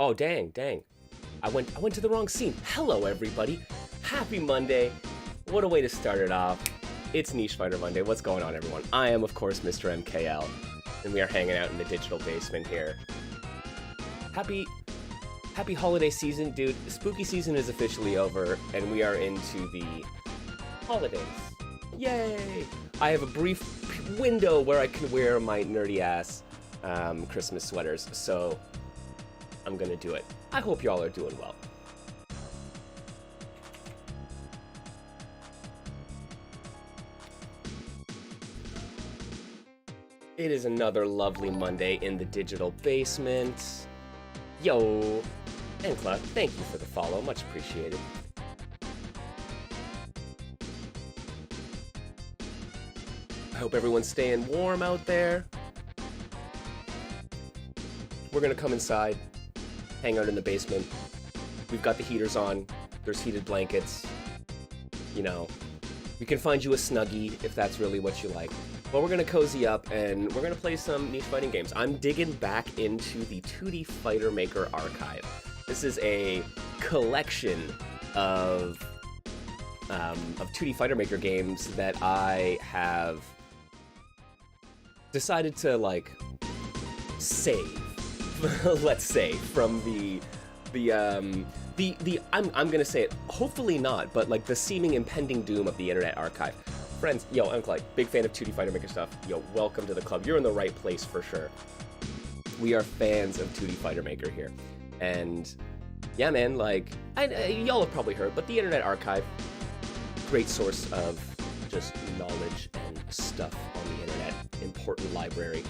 Oh, dang, dang. I went to the wrong scene. Hello, everybody. Happy Monday. What a way to start it off. It's Niche Fighter Monday. What's going on, everyone? I am, of course, Mr. MKL, and we are hanging out in the digital basement here. Happy holiday season, dude. Spooky season is officially over, and we are into the holidays. Yay! I have a brief window where I can wear my nerdy ass Christmas sweaters, so I'm gonna do it. I hope y'all are doing well. It is another lovely Monday in the digital basement. Yo! Enkla, thank you for the follow, much appreciated. I hope everyone's staying warm out there. We're gonna come inside, hang out in the basement. We've got the heaters on, there's heated blankets. You know, we can find you a Snuggie if that's really what you like. But we're gonna cozy up and we're gonna play some niche fighting games. I'm digging back into the 2D Fighter Maker archive. This is a collection of 2D Fighter Maker games that I have decided to like save. Let's say from I'm gonna say it, hopefully not, but like the seeming impending doom of the Internet Archive. Friends, yo, I'm like big fan of 2D Fighter Maker stuff. Yo, welcome to the club. You're in the right place for sure. We are fans of 2D Fighter Maker here, and yeah, man, like y'all have probably heard, but the Internet Archive, great source of just knowledge and stuff on the internet. Important library.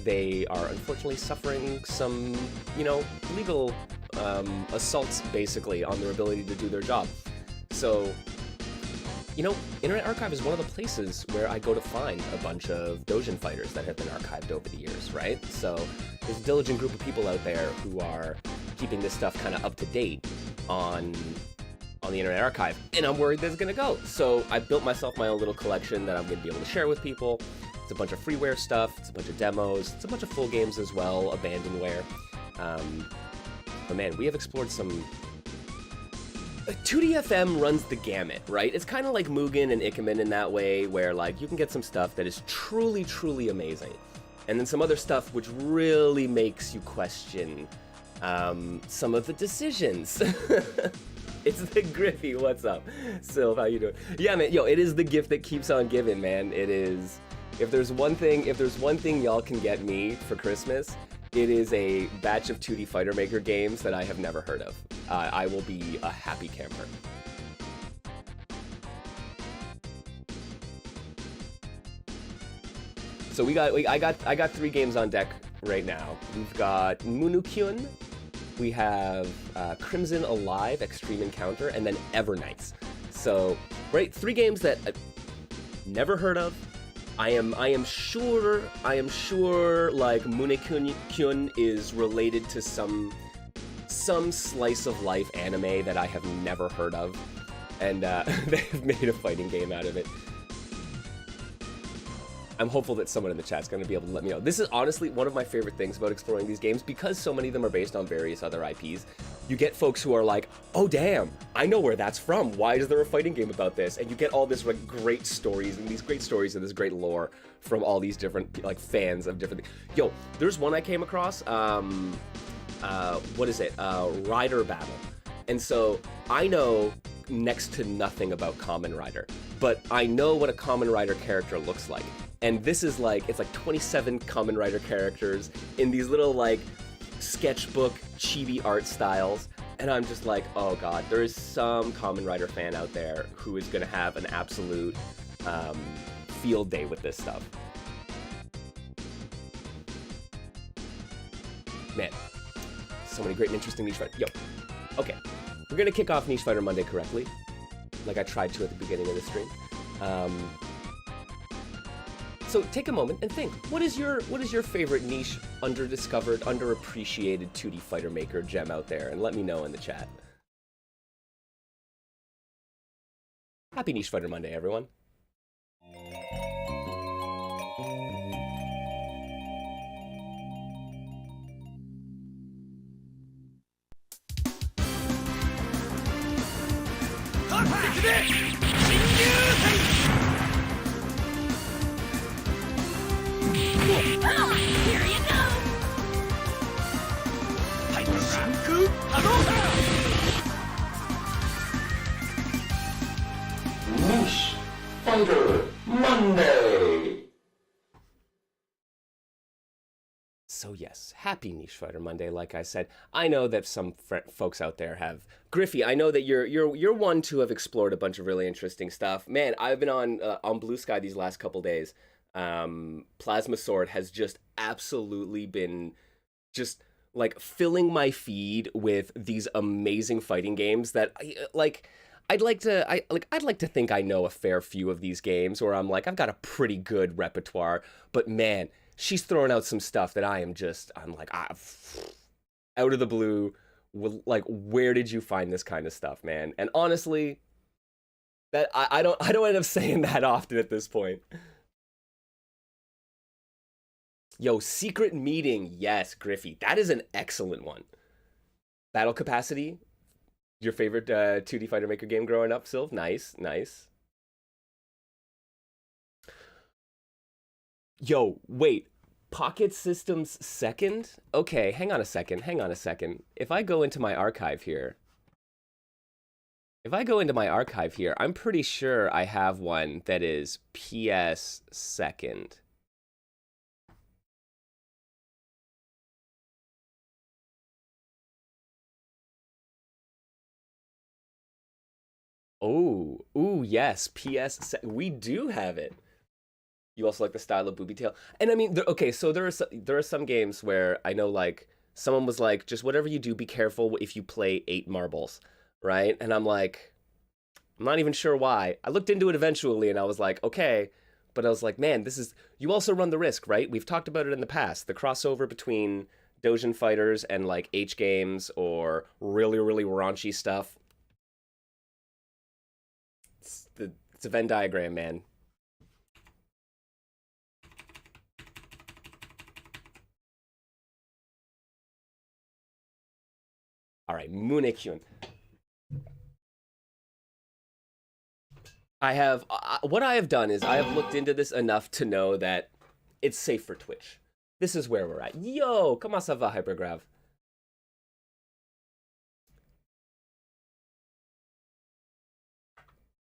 They are unfortunately suffering some, you know, legal assaults, basically, on their ability to do their job. So, you know, Internet Archive is one of the places where I go to find a bunch of Dojin fighters that have been archived over the years, right? So, there's a diligent group of people out there who are keeping this stuff kind of up to date on the Internet Archive, and I'm worried that it's gonna go. So, I built myself my own little collection that I'm gonna be able to share with people. It's a bunch of freeware stuff, it's a bunch of demos, it's a bunch of full games as well, abandonware. But man, we have explored some... 2DFM runs the gamut, right? It's kind of like Mugen and Ikemen in that way, where like you can get some stuff that is truly, truly amazing. And then some other stuff which really makes you question some of the decisions. It's the Griffey, what's up? Sylv, how you doing? Yeah, man, yo, it is the gift that keeps on giving, man. It is... If there's one thing y'all can get me for Christmas, it is a batch of 2D Fighter Maker games that I have never heard of. I will be a happy camper. So I got 3 games on deck right now. We've got Munukyun, we have Crimson Alive, Extreme Encounter, and then Evernights. So, right, 3 games that I've never heard of. I am sure like Munukyun is related to some slice of life anime that I have never heard of, and they've made a fighting game out of it. I'm hopeful that someone in the chat's going to be able to let me know. This is honestly one of my favorite things about exploring these games, because so many of them are based on various other IPs. You get folks who are like, oh damn, I know where that's from. Why is there a fighting game about this? And you get all this like great stories and this great lore from all these different like fans of different things. Yo, there's one I came across, what is it? Rider Battle. And so I know next to nothing about Kamen Rider, but I know what a Kamen Rider character looks like. And this is like, it's like 27 Kamen Rider characters in these little like sketchbook chibi art styles, and I'm just like, oh god, there is some Kamen Rider fan out there who is gonna have an absolute field day with this stuff. Man, so many great and interesting niche fighters. Yo, okay, we're gonna kick off Niche Fighter Monday correctly, like I tried to at the beginning of the stream. So take a moment and think, what is your favorite niche, underdiscovered, underappreciated 2D Fighter Maker gem out there? And let me know in the chat. Happy Niche Fighter Monday, everyone. Here you go! Niche Fighter Monday! So yes, happy Niche Fighter Monday, like I said. I know that some folks out there have... Griffey, I know that you're one to have explored a bunch of really interesting stuff. Man, I've been on Blue Sky these last couple days. Plasma Sword has just absolutely been just like filling my feed with these amazing fighting games that I'd like to think I know a fair few of these games, or I'm like, I've got a pretty good repertoire, but man, she's throwing out some stuff that I'm like, out of the blue, like, where did you find this kind of stuff, man? And honestly, that I don't end up saying that often at this point. Yo, Secret Meeting, yes, Griffey, that is an excellent one. Battle Capacity, your favorite 2D Fighter Maker game growing up, Sylv? Nice, nice. Yo, wait, Pocket Systems second? Okay, hang on a second. If I go into my archive here, I'm pretty sure I have one that is PS second. Oh, ooh, yes, we do have it. You also like the style of Booby Tail, and I mean, okay, so there are some games where I know, like, someone was like, just whatever you do, be careful if you play 8 marbles, right? And I'm like, I'm not even sure why. I looked into it eventually, and I was like, okay, but I was like, man, you also run the risk, right? We've talked about it in the past, the crossover between Dojin fighters and like H games or really, really raunchy stuff. It's a Venn diagram, man. All right, Munekyun. I have what I have done is I have looked into this enough to know that it's safe for Twitch. This is where we're at. Yo, comment ça va, Hypergrav?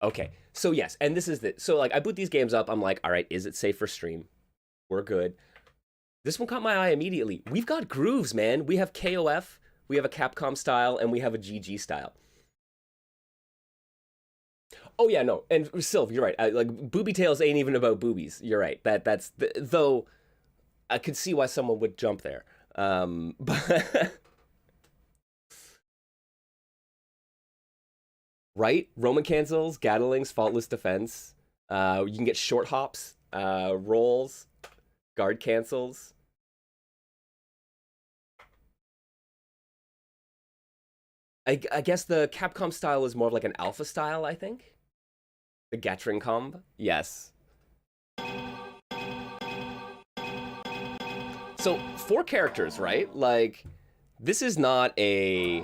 Okay, so yes, and this is so like I boot these games up, I'm like, all right, is it safe for stream? We're good. This one caught my eye immediately. We've got grooves, man. We have KOF, we have a Capcom style, and we have a GG style. Oh yeah, no, and Sylv, you're right. Like Booby Tails ain't even about boobies. You're right. Though I could see why someone would jump there. But right? Roman cancels, Gattlings, faultless defense. You can get short hops, rolls, guard cancels. I guess the Capcom style is more of like an alpha style, I think. The Gatring comb, yes. So 4 characters, right? Like, this is not a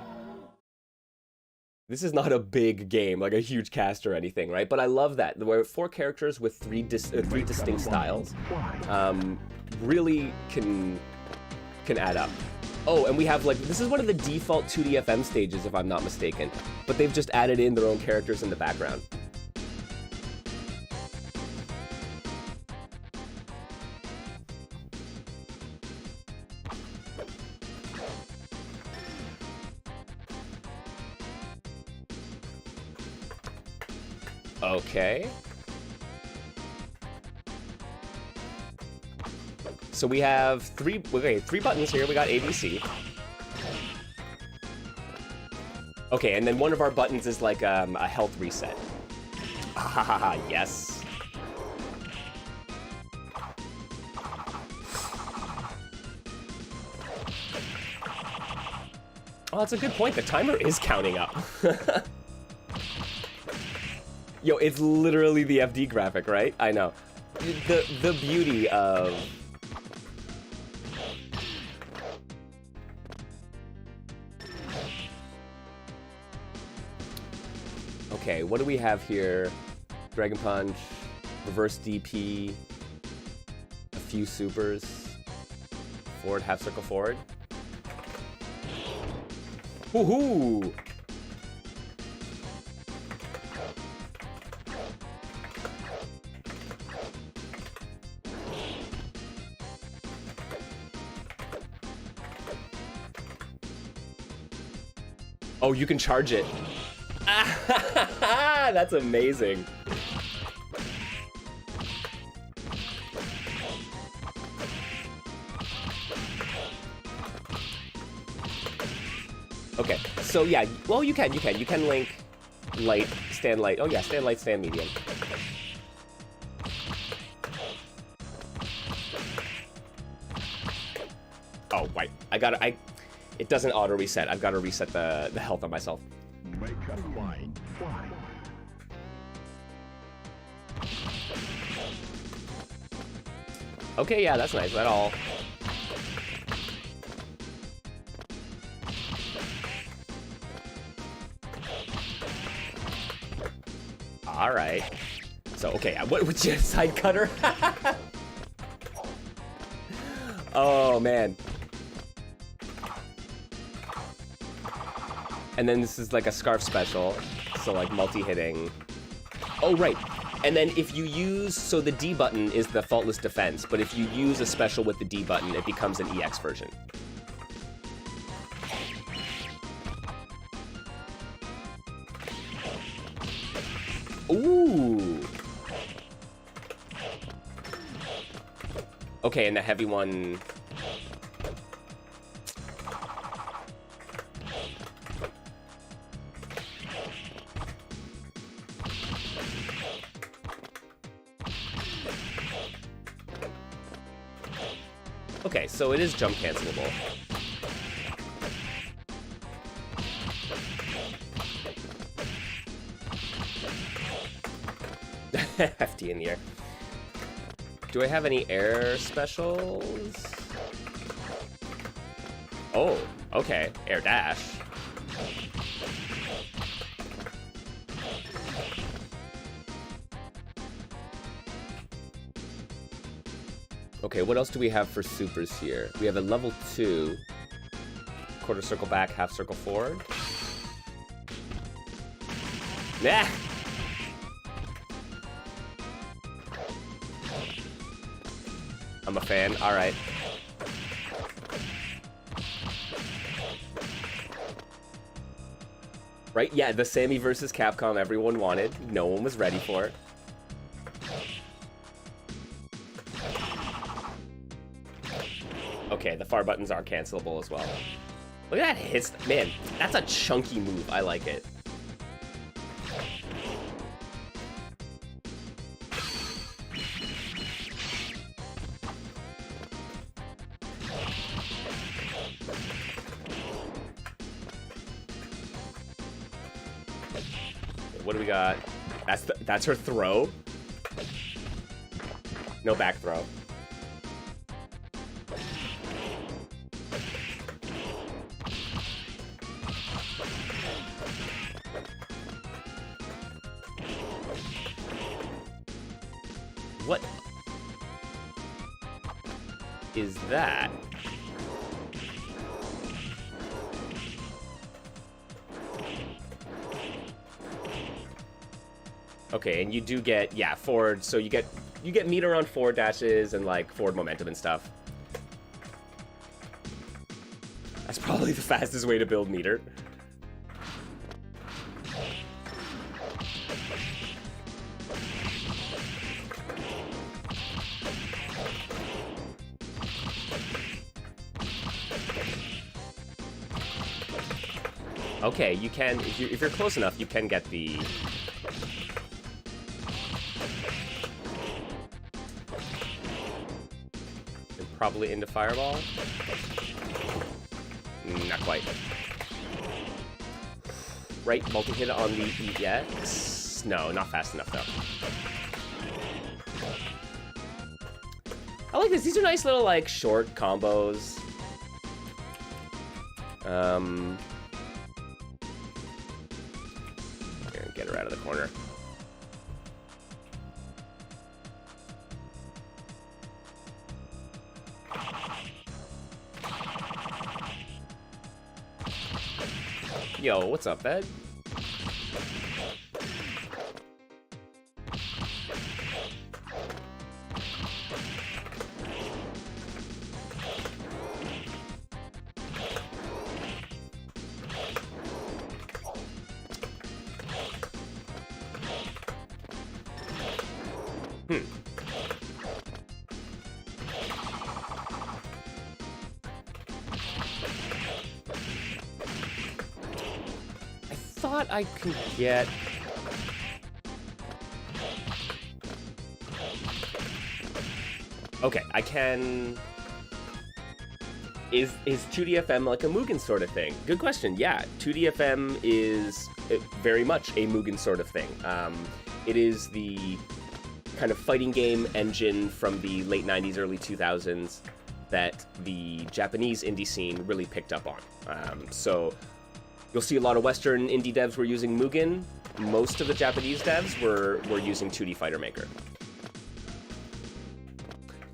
big game, like a huge cast or anything, right? But I love that. There were 4 characters with three distinct styles. Really can add up. Oh, and we have, like, this is one of the default 2DFM stages, if I'm not mistaken. But they've just added in their own characters in the background. Okay. So we have 3 buttons here. We got ABC. Okay, and then one of our buttons is like a health reset. Ah, yes. Oh, that's a good point. The timer is counting up. Yo, it's literally the FD graphic, right? I know. The beauty of... Okay, Okay, what do we have here? Dragon Punch, reverse DP, a few supers, forward, half circle forward. Woohoo! Oh, you can charge it. That's amazing. Okay, so yeah, well, you can link light, stand light. Oh yeah, stand light, stand medium. Oh, wait, it doesn't auto reset. I've got to reset the health on myself. Make up fly. Okay, yeah, that's nice. That all. All right. So, okay, what's your side cutter? Oh, man. And then this is like a scarf special, so like multi-hitting. Oh, right. And then if you use, so the D button is the faultless defense, but if you use a special with the D button, it becomes an EX version. Ooh. Okay, and the heavy one. Okay, so it is jump cancelable. Hefty in the air. Do I have any air specials? Oh, okay. Air dash. Okay, what else do we have for supers here? We have a level 2. Quarter circle back, half circle forward. Nah! I'm a fan. All right. Right? Yeah, the Sammy versus Capcom everyone wanted. No one was ready for. Okay, the far buttons are cancelable as well. Look at that hit. Man, that's a chunky move. I like it. What do we got? That's her throw? No back throw. What is that? Okay, and you do get, yeah, forward, so you get meter on forward dashes and like forward momentum and stuff. That's probably the fastest way to build meter. Okay, you can, if you're close enough, you can get the... And probably into Fireball? Not quite. Right, multi-hit on the EX? No, not fast enough, though. I like this. These are nice little, like, short combos. Here, get her out of the corner. Yo, what's up, Ed? I can get... Okay, I can... Is 2DFM like a Mugen sort of thing? Good question. Yeah, 2DFM is very much a Mugen sort of thing. It is the kind of fighting game engine from the late 90s, early 2000s that the Japanese indie scene really picked up on. So you'll see a lot of Western indie devs were using Mugen. Most of the Japanese devs were using 2D Fighter Maker.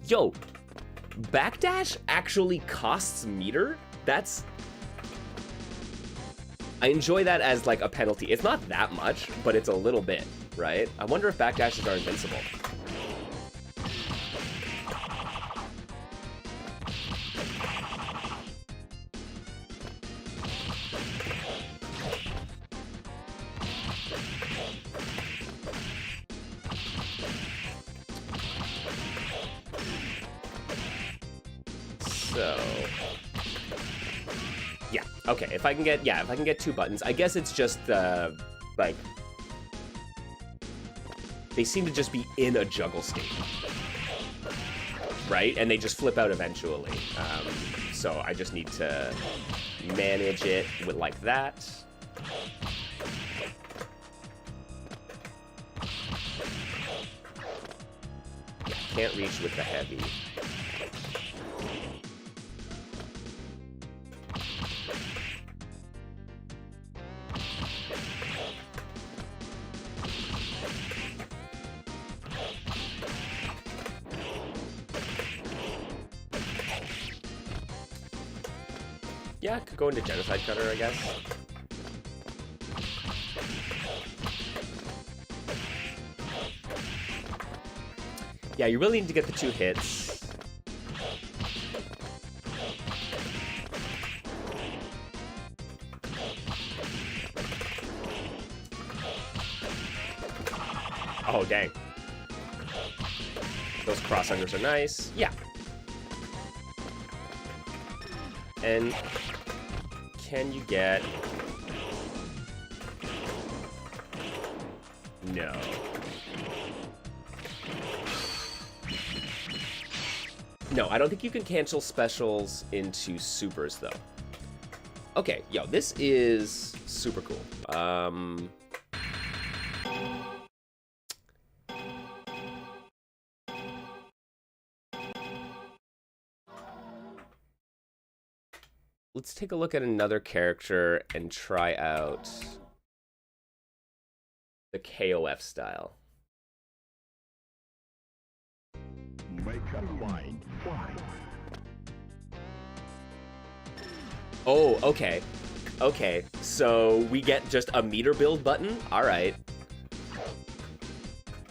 Yo, backdash actually costs meter? That's... I enjoy that as like a penalty. It's not that much, but it's a little bit, right? I wonder if backdashes are invincible. Okay, if I can get 2 buttons, I guess it's just, like, they seem to just be in a juggle state, right? And they just flip out eventually. So I just need to manage it with like that. Yeah, can't reach with the heavy. Yeah, I could go into Genocide Cutter, I guess. Yeah, you really need to get the 2 hits. Oh, dang. Those crosshunters are nice. Yeah. And can you get... No. No, I don't think you can cancel specials into supers, though. Okay, yo, this is super cool. Let's take a look at another character and try out the KOF style. Make up mind. Why? Oh, okay. Okay, so we get just a meter build button? Alright.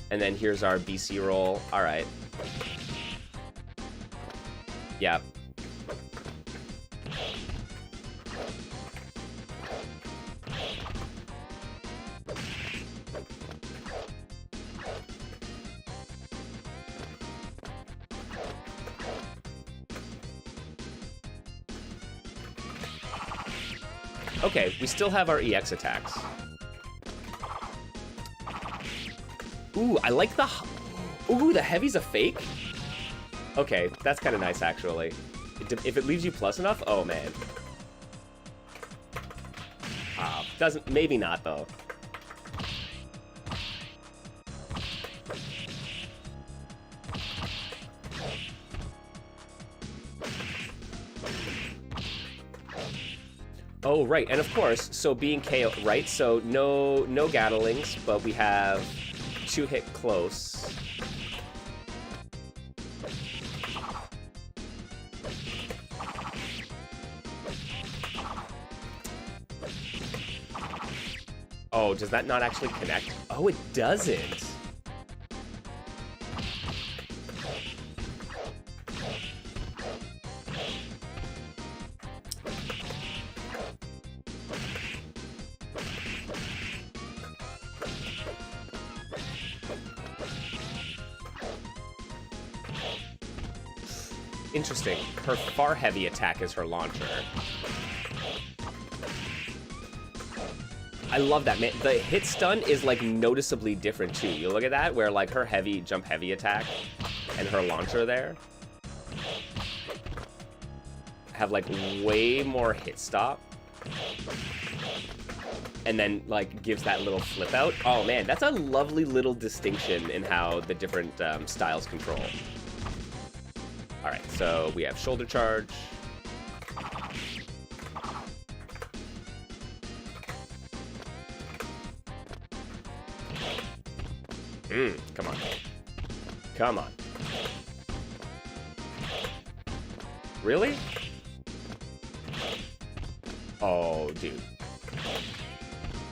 And then here's our BC roll. Alright. Yep. Okay, we still have our EX attacks. Ooh, I like the... Ooh, the heavy's a fake? Okay, that's kind of nice, actually. If it leaves you plus enough? Oh, man. Doesn't... Maybe not, though. Oh, right, and of course, so being KO, right? So no Gattlings, but we have 2-hit close. Oh, does that not actually connect? Oh, it doesn't. Interesting. Her far heavy attack is her launcher. I love that, man. The hit stun is, like, noticeably different, too. You look at that, where, like, her jump heavy attack and her launcher there have, like, way more hit stop. And then, like, gives that little flip out. Oh, man, that's a lovely little distinction in how the different styles control. All right, so we have shoulder charge. Come on. Come on. Really? Oh, dude.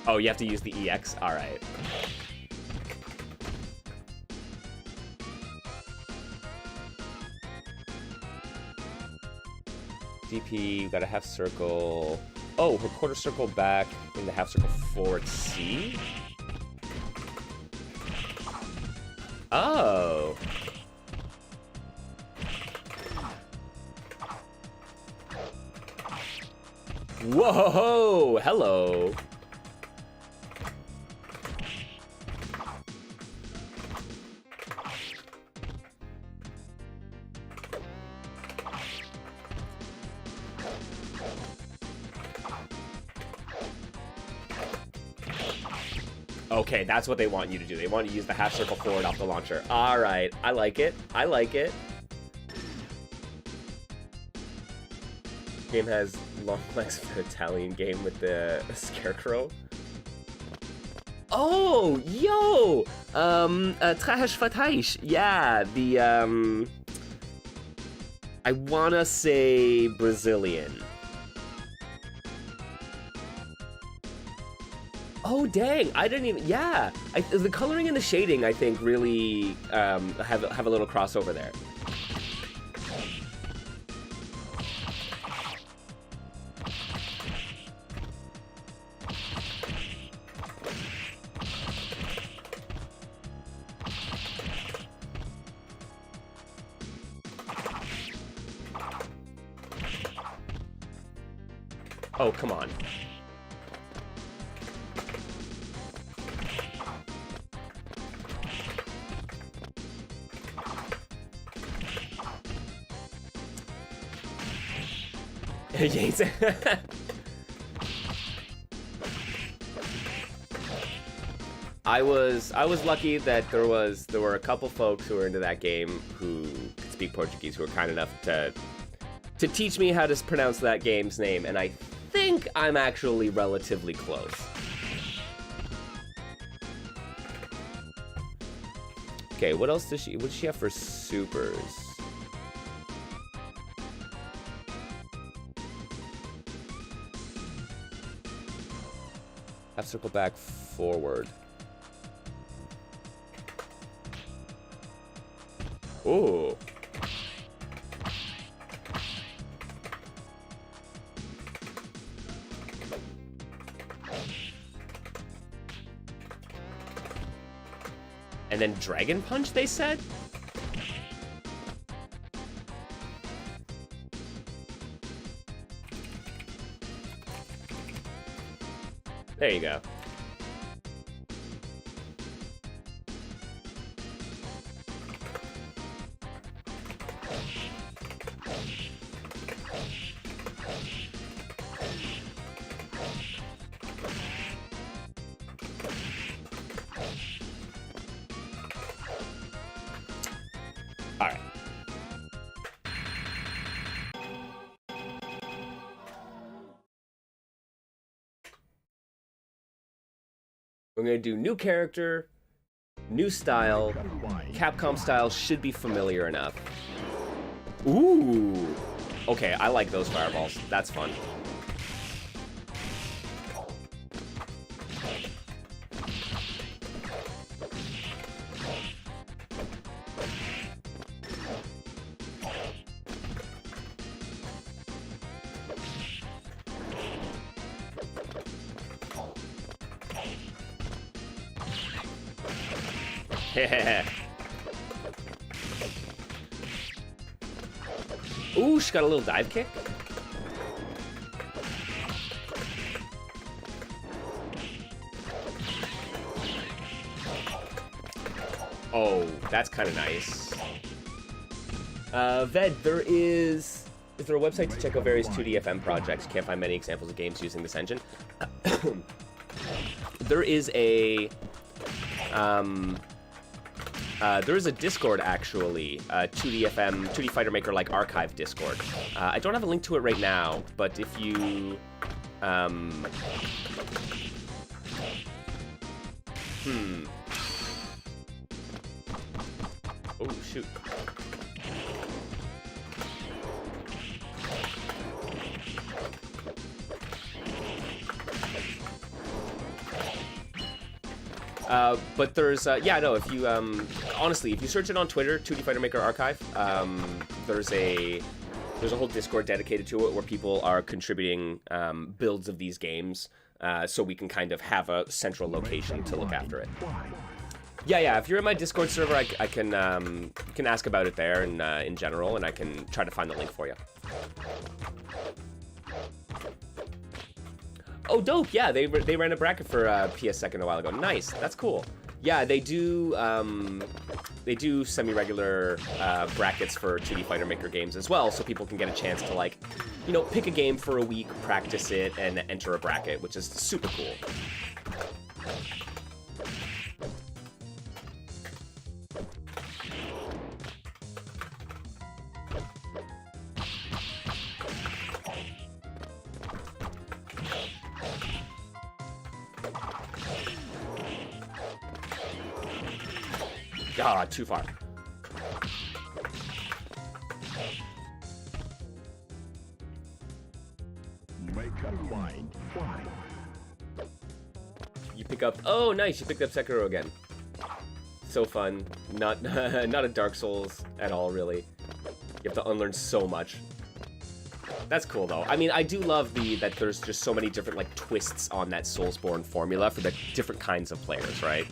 Oh, you have to use the EX? All right. DP, you got a half circle. Oh, her quarter circle back in the half circle forward C? Oh. Whoa, hello. Okay, that's what they want you to do. They want you to use the half circle forward off the launcher. All right, I like it. I like it. Game has long legs for the Italian game with the scarecrow. Oh, yo! Trash Fataish. Yeah, the, I wanna say Brazilian. Oh, dang, I didn't even, yeah. The coloring and the shading, I think, really have a little crossover there. Oh, come on. Yates. I was lucky that there were a couple folks who were into that game who could speak Portuguese, who were kind enough to teach me how to pronounce that game's name, and I think I'm actually relatively close. Okay, what else what does she have for supers? Half circle back forward. Ooh. And then Dragon Punch, they said? There you go. We're gonna do new character, new style. Capcom style should be familiar enough. Ooh. Okay, I like those fireballs. That's fun. Ooh, she got a little dive kick. Oh, that's kind of nice. Ved, is there a website to check out various 2DFM projects? Can't find many examples of games using this engine. There is a Discord, actually, 2DFM, 2D Fighter Maker like archive Discord. I don't have a link to it right now, but if you, Oh, shoot. But there's, yeah, no, if you, honestly, if you search it on Twitter, 2D Fighter Maker Archive, there's a whole Discord dedicated to it where people are contributing, builds of these games, so we can kind of have a central location to look after it. Yeah, if you're in my Discord server, I can, you can ask about it there and, in general, and I can try to find the link for you. Oh, dope! Yeah, they ran a bracket for PS Second a while ago. Nice, that's cool. Yeah, they do semi-regular brackets for 2D Fighter Maker games as well, so people can get a chance to, like, you know, pick a game for a week, practice it, and enter a bracket, which is super cool. Ah, too far. Make a line fly. You pick up. Oh, nice! You picked up Sekiro again. So fun. Not not a Dark Souls at all, really. You have to unlearn so much. That's cool, though. I mean, I do love that there's just so many different, like, twists on that Soulsborne formula for the different kinds of players, right?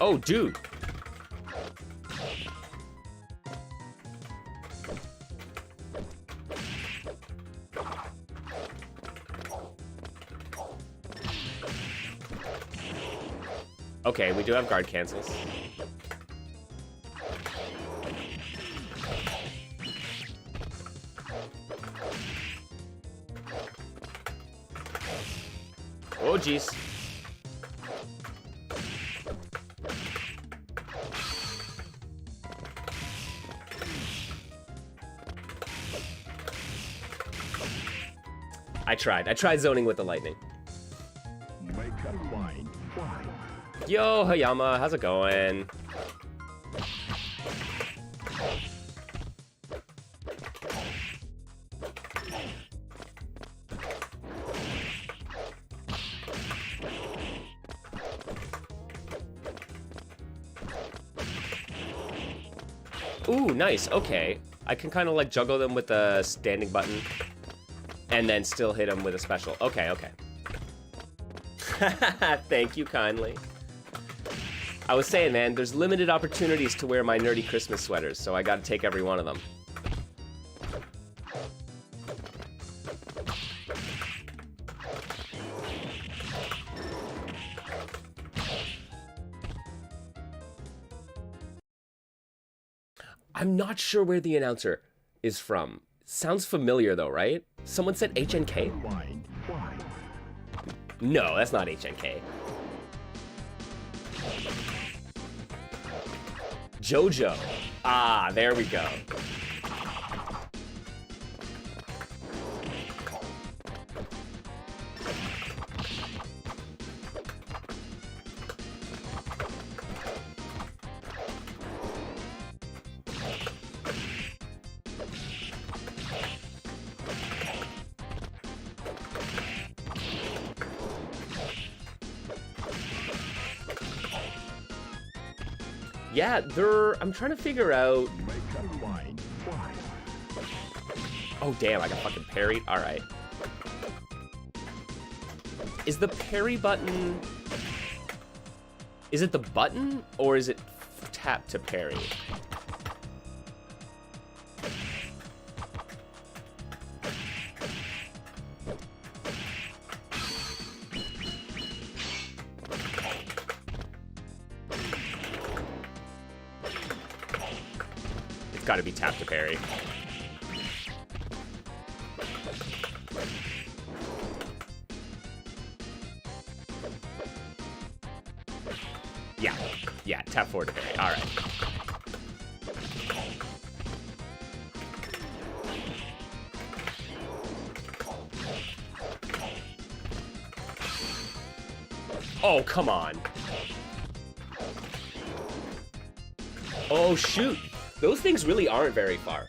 Oh, dude. Okay, we do have guard cancels. Oh, jeez. I tried zoning with the lightning. Make a line fly. Yo, Hayama, how's it going? Ooh, nice. Okay. I can kind of like juggle them with the standing button and then still hit them with a special. Okay, okay. Thank you kindly. I was saying, man, there's limited opportunities to wear my nerdy Christmas sweaters, so I gotta take every one of them. I'm not sure where the announcer is from. Sounds familiar though, right? Someone said HNK? Line fly. No, that's not HNK. Jojo. Ah, there we go. Yeah, I'm trying to figure out. Oh, damn, I got fucking parried. All right. Is the parry button... Is it the button, or is it tap to parry? It's gotta be tap to parry. Yeah, tap forward to parry. All right. Oh, come on. Oh, shoot. Those things really aren't very far.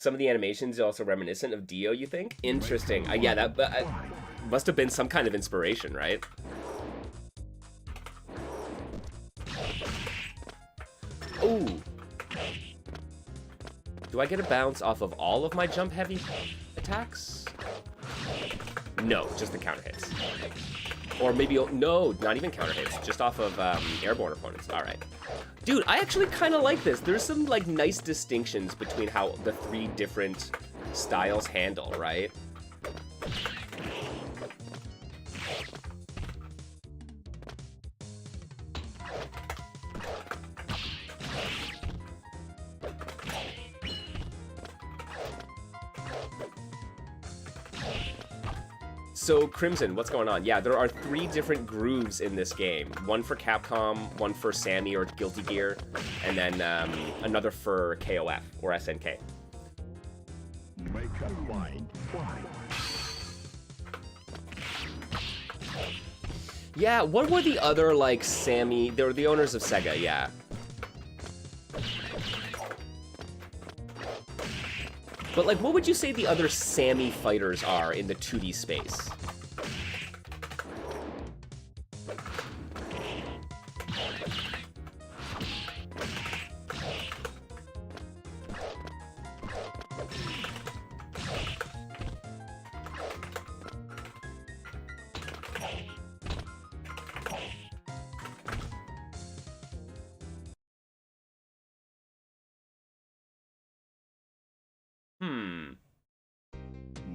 Some of the animations are also reminiscent of Dio, you think? Interesting. Yeah, that must have been some kind of inspiration, right? Ooh. Do I get a bounce off of all of my jump heavy attacks? No, just the counter hits. Or maybe, no, not even counter hits, just off of airborne opponents. All right. Dude, I actually kind of like this. There's some like nice distinctions between how the three different styles handle, right? So, Crimson, what's going on? Yeah, there are 3 different grooves in this game. One for Capcom, one for Sammy or Guilty Gear, and then another for KOF or SNK. Make a line fly. Yeah, what were the other, like, Sammy... They were the owners of Sega, yeah. But, like, what would you say the other Sammy fighters are in the 2D space?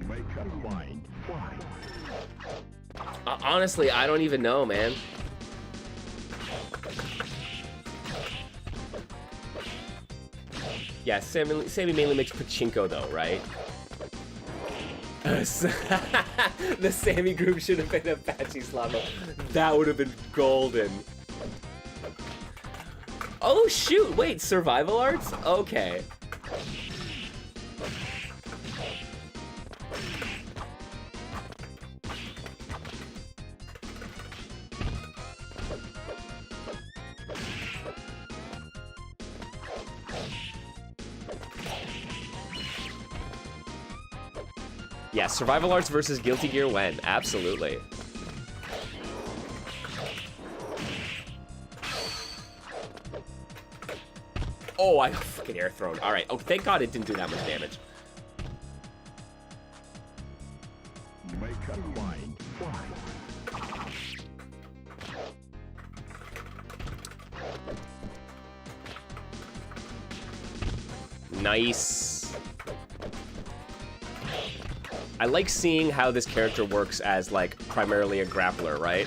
Make a line fly. Honestly, I don't even know, man. Yeah, Sammy mainly makes pachinko, though, right? The Sammy group should have been Apache Slavo. That would have been golden. Oh, shoot! Wait, survival arts? Okay. Yeah, survival arts versus Guilty Gear when? Absolutely. Oh, I got fucking air thrown. All right. Oh, thank God it didn't do that much damage. Make a line fly. Nice. I like seeing how this character works as, like, primarily a grappler, right?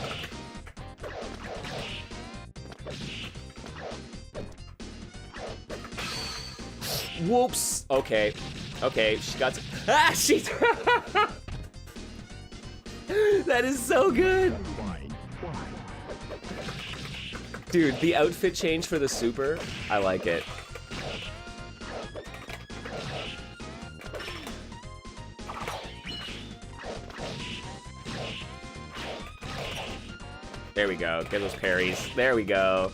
Whoops. Okay. Okay, she got... Ah, she... That is so good. Line fly. Dude, the outfit change for the super, I like it. There we go. Get those parries. There we go.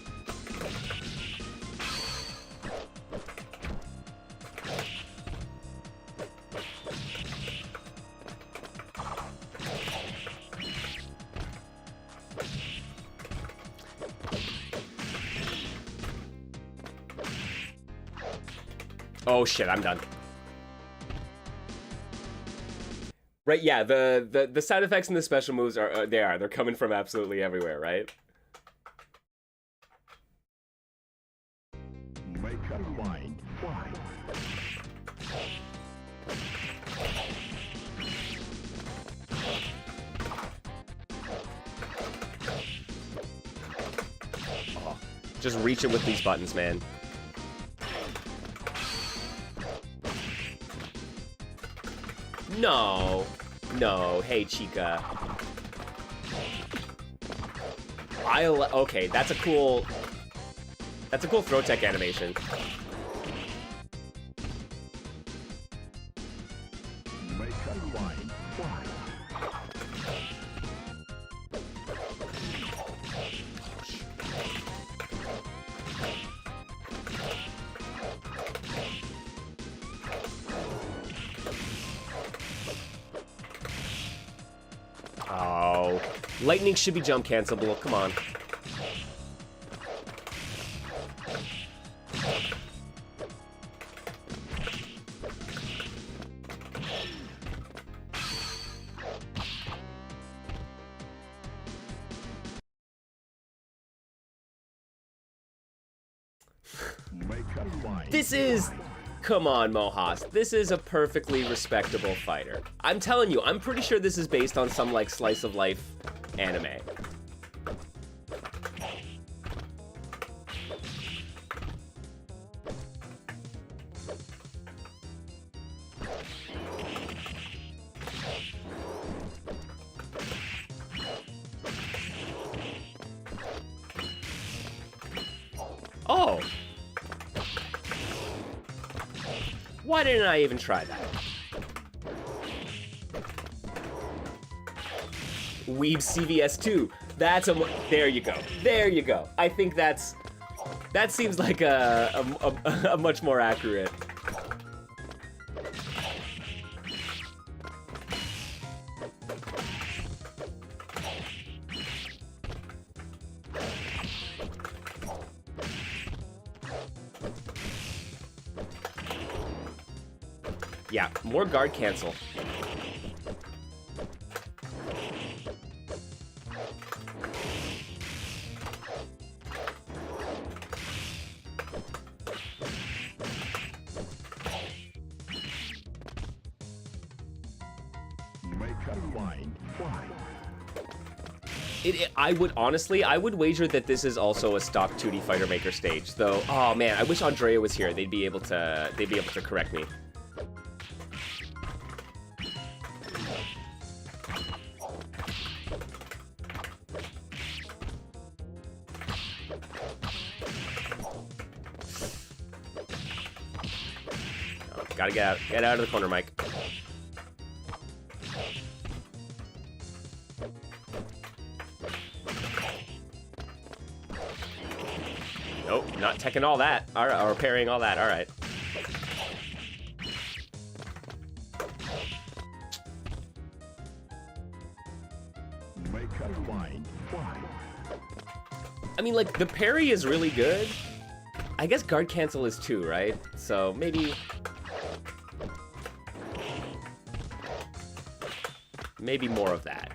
Oh shit, I'm done. Right, yeah, the sound effects and the special moves are, they're coming from absolutely everywhere, right? Make up mind. Why? Oh, just reach it with these buttons, man. No. No. Hey, Chica. Okay, that's a cool throw tech animation. Make up mind. Why? Oh, lightning should be jump cancelable. Come on. Make up mind. This is... Come on, Mohas. This is a perfectly respectable fighter. I'm telling you, I'm pretty sure this is based on some, like, slice of life anime. Oh! Why didn't I even try that? Weeb CVS 2. That's a... There you go. There you go. I think that's... That seems like a much more accurate... Yeah, more guard cancel. Make up mind. Why? I would honestly, I would wager that this is also a stock 2D Fighter Maker stage, though. Oh man, I wish Andrea was here. They'd be able to correct me. Oh, gotta get out of the corner, Mike. Nope, not teching all that, or parrying all that, alright. Make up mind. Why? I mean, like, the parry is really good. I guess guard cancel is too, right? So, maybe... Maybe more of that.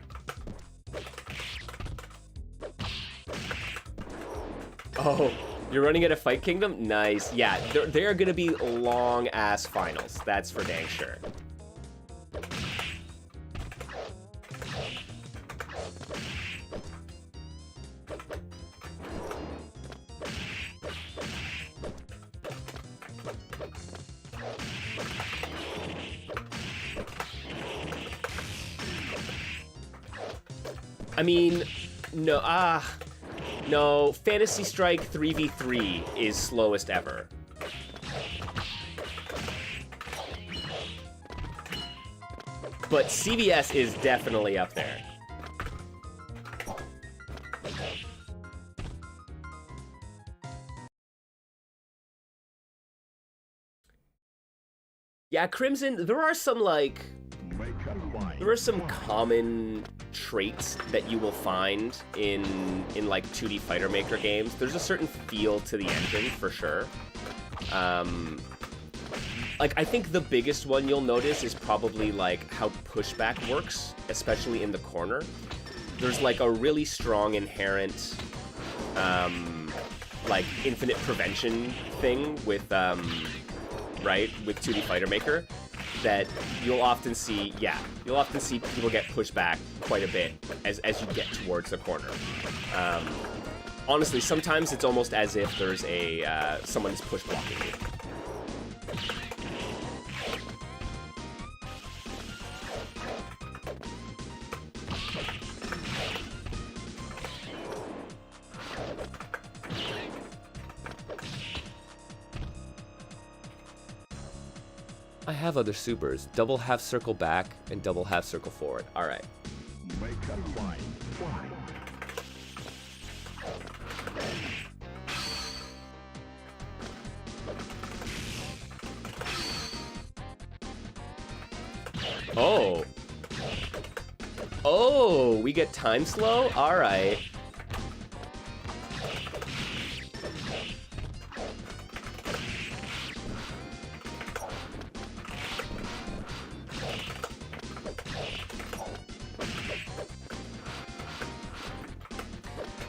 Oh, you're running at a Fight Kingdom? Nice. Yeah, they're gonna be long-ass finals. That's for dang sure. I mean, no, No, Fantasy Strike 3v3 is slowest ever. But CVS is definitely up there. Yeah, Crimson, there are some, like... There are some common traits that you will find in like, 2D Fighter Maker games. There's a certain feel to the engine, for sure. Like, I think the biggest one you'll notice is probably, like, how pushback works, especially in the corner. There's, like, a really strong inherent, like, infinite prevention thing with, right, with 2D Fighter Maker, that you'll often see, you'll often see people get pushed back quite a bit as you get towards the corner. Honestly, sometimes it's almost as if there's a, someone is push blocking you. I have other supers. Double half circle back and double half circle forward. Alright. Make a line. Why? Oh. Oh, we get time slow? Alright.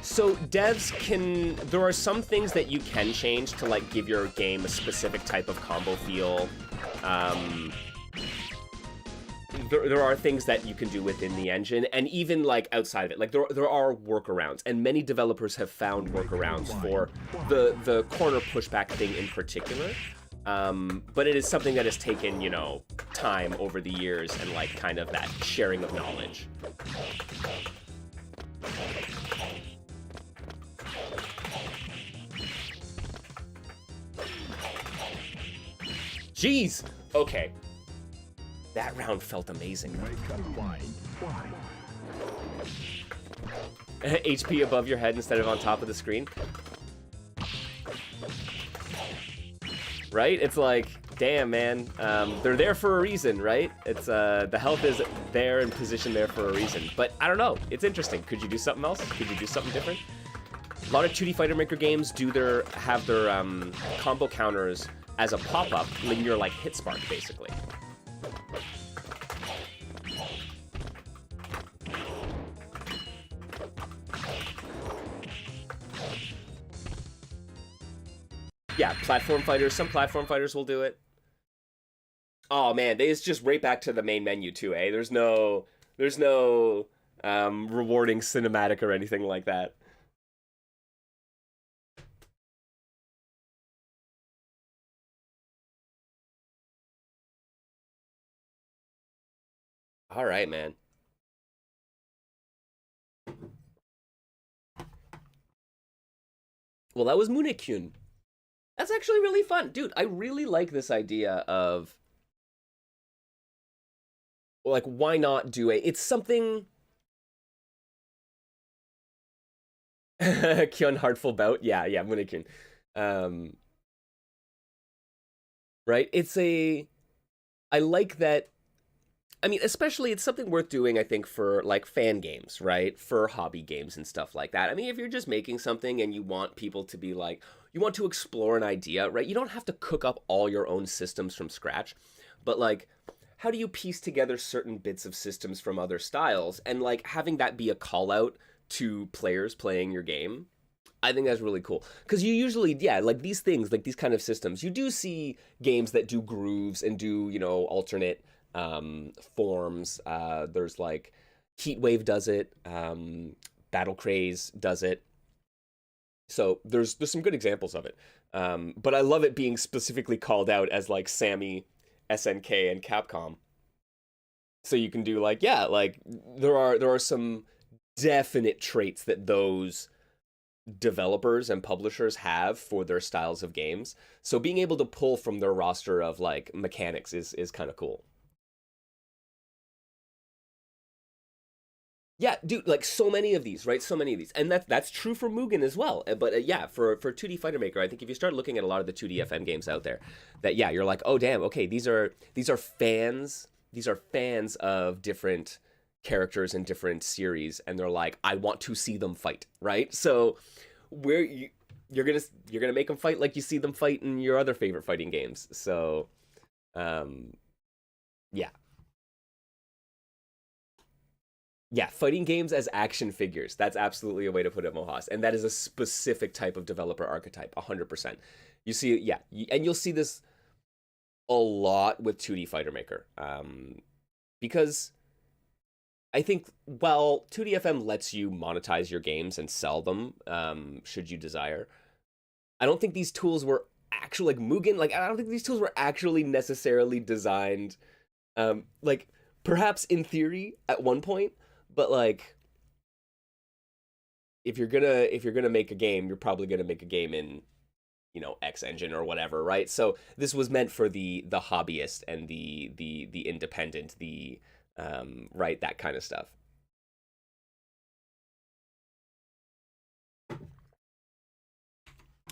So devs can, there are some things that you can change to like give your game a specific type of combo feel. There are things that you can do within the engine, and even like outside of it. Like there are workarounds, and many developers have found workarounds for the corner pushback thing in particular. But it is something that has taken, you know, time over the years and like kind of that sharing of knowledge. Jeez! Okay. That round felt amazing. HP above your head instead of on top of the screen. Right? It's like, damn, man. They're there for a reason, right? It's the health is there and positioned there for a reason. But I don't know. It's interesting. Could you do something else? Could you do something different? A lot of 2D Fighter Maker games have their combo counters as a pop-up when you're like hit spark, basically. Yeah, platform fighters. Some platform fighters will do it. Oh man, it's just right back to the main menu too, eh? There's no rewarding cinematic or anything like that. All right, man. Well, that was Munekyun. That's actually really fun. Dude, I really like this idea of, like, why not do it's something... Kyun Heartful Bout? Yeah, Munekyun. Right? I like that... I mean, especially, it's something worth doing, I think, for, like, fan games, right? For hobby games and stuff like that. I mean, if you're just making something and you want people to be like, you want to explore an idea, right? You don't have to cook up all your own systems from scratch. But, like, how do you piece together certain bits of systems from other styles? And, like, having that be a call-out to players playing your game, I think that's really cool. Because you usually, like, these things, like, these kind of systems, you do see games that do grooves and do, you know, alternate forms. There's like Heatwave does it, Battle Craze does it. So there's some good examples of it. But I love it being specifically called out as like Sammy, SNK, and Capcom. So you can do like, yeah, like there are some definite traits that those developers and publishers have for their styles of games. So being able to pull from their roster of like mechanics is kind of cool. Yeah, dude, like so many of these, right? So many of these. And that's true for Mugen as well. But yeah, for 2D Fighter Maker, I think if you start looking at a lot of the 2D FM games out there, that yeah, you're like, "Oh damn, okay, these are fans of different characters in different series, and they're like, I want to see them fight," right? So you're gonna make them fight like you see them fight in your other favorite fighting games. So yeah. Yeah, fighting games as action figures. That's absolutely a way to put it, Mohas. And that is a specific type of developer archetype, 100%. You see, yeah, and you'll see this a lot with 2D Fighter Maker. Because I think, well, 2D FM lets you monetize your games and sell them, should you desire. I don't think these tools were actually, like Mugen, like, I don't think these tools were actually necessarily designed, like, perhaps in theory at one point, but like, if you're gonna make a game, you're probably gonna make a game in, you know, X Engine or whatever, right? So this was meant for the hobbyist and the independent, right, that kind of stuff.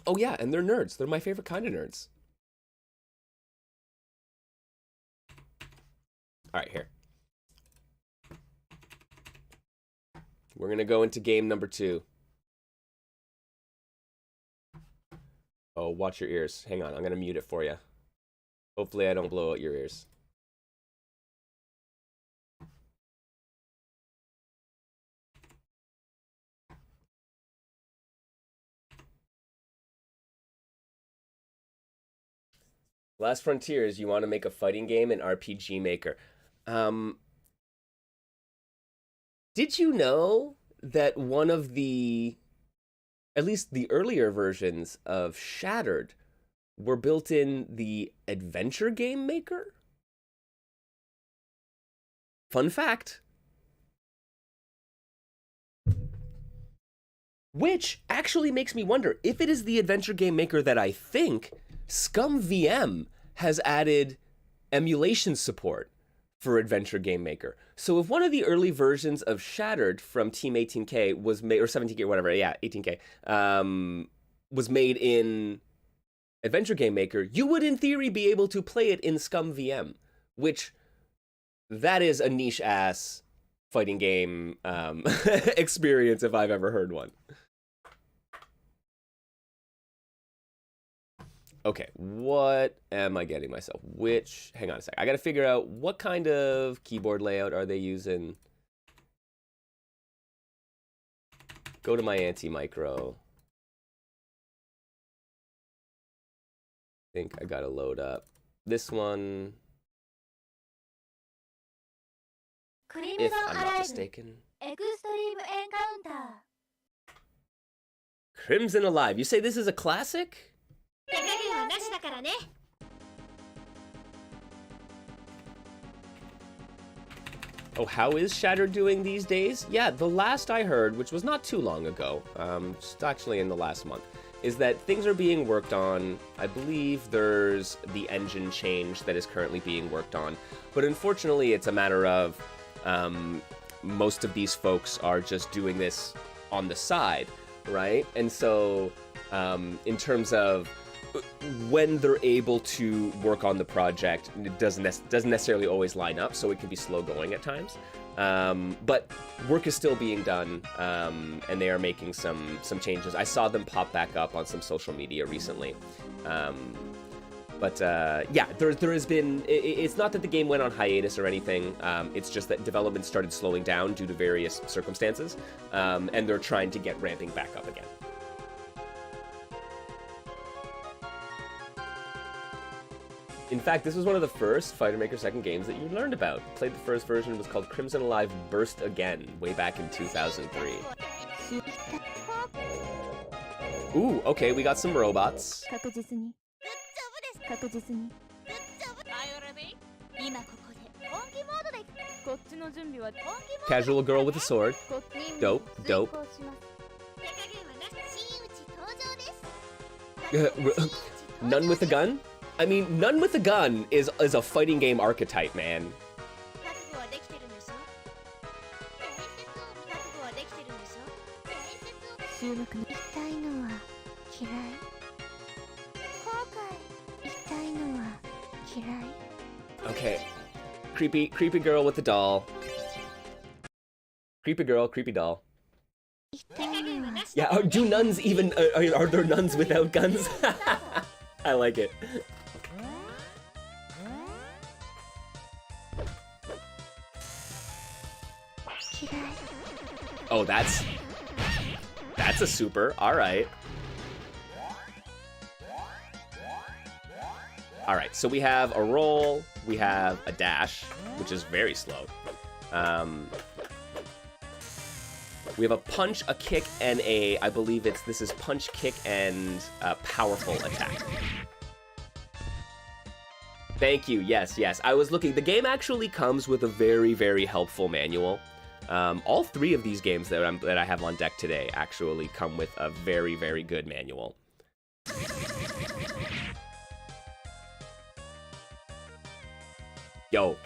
Oh yeah, and they're nerds. They're my favorite kind of nerds. All right, here. We're going to go into game number 2. Oh, watch your ears. Hang on, I'm going to mute it for you. Hopefully I don't blow out your ears. Last Frontier is you want to make a fighting game in RPG Maker. Did you know that one of the, at least the earlier versions of Shattered, were built in the Adventure Game Maker? Fun fact. Which actually makes me wonder, if it is the Adventure Game Maker that I think, Scum VM has added emulation support for Adventure Game Maker. So if one of the early versions of Shattered from Team 18K was made, or 17K or whatever, yeah, 18K, was made in Adventure Game Maker, you would in theory be able to play it in Scum VM, which, that is a niche-ass fighting game experience if I've ever heard one. Okay, what am I getting myself? Hang on a sec. I gotta figure out what kind of keyboard layout are they using. Go to my anti-micro. I think I gotta load up this one. If I'm not mistaken. Crimson Alive. You say this is a classic? Oh, how is Shattered doing these days? Yeah, the last I heard, which was not too long ago, just actually in the last month, is that things are being worked on. I believe there's the engine change that is currently being worked on. But unfortunately, it's a matter of most of these folks are just doing this on the side, right? And so in terms of when they're able to work on the project, it doesn't necessarily always line up, so it can be slow going at times. But work is still being done, and they are making some changes. I saw them pop back up on some social media recently. But yeah, there has been, it's not that the game went on hiatus or anything, it's just that development started slowing down due to various circumstances, and they're trying to get ramping back up again. In fact, this was one of the first Fighter Maker 2nd games that you learned about. Played the first version, it was called Crimson Alive Burst Again, way back in 2003. Ooh, okay, we got some robots. Casual girl with a sword. Dope, dope. None with a gun? I mean, none with a gun is a fighting game archetype, man. Okay. Creepy girl with the doll. Creepy girl, creepy doll. Yeah, do nuns even... are there nuns without guns? I like it. Oh, that's a super. Alright. Alright, so we have a roll, we have a dash, which is very slow. We have a punch, a kick, and I believe this is punch, kick, and powerful attack. Thank you, yes. I was looking, the game actually comes with a very, very helpful manual. All three of these games that I have on deck today actually come with a very, very good manual. Yo.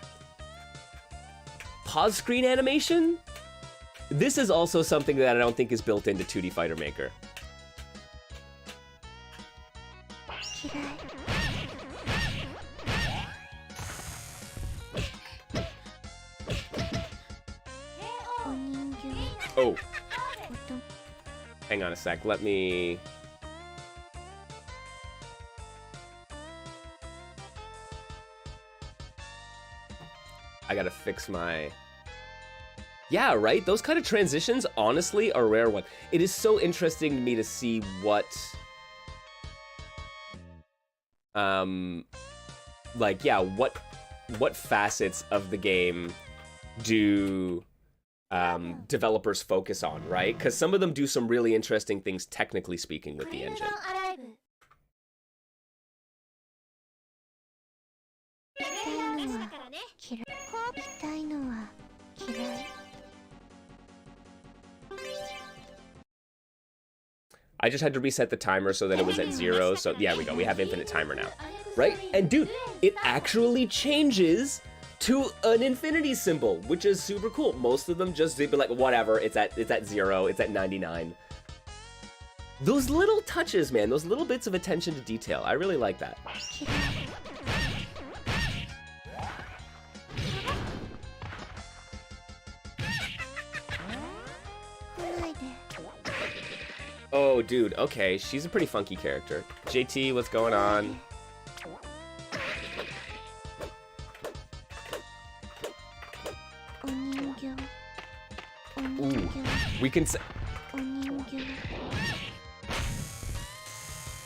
Pause screen animation? This is also something that I don't think is built into 2D Fighter Maker. Oh. Hang on a sec, let me... I gotta fix my... Yeah, right? Those kind of transitions, honestly, are a rare one. It is so interesting to me to see what... like, yeah, what facets of the game do developers focus on, right? Because some of them do some really interesting things, technically speaking, with the engine. I just had to reset the timer so that it was at 0, so yeah, we go. We have infinite timer now, right? And dude, it actually changes to an infinity symbol, which is super cool. Most of them just, they'd be like, whatever, it's at 0, it's at 99. Those little touches, man, those little bits of attention to detail, I really like that. Oh, dude, okay, she's a pretty funky character. JT, what's going on? Ooh, we can say...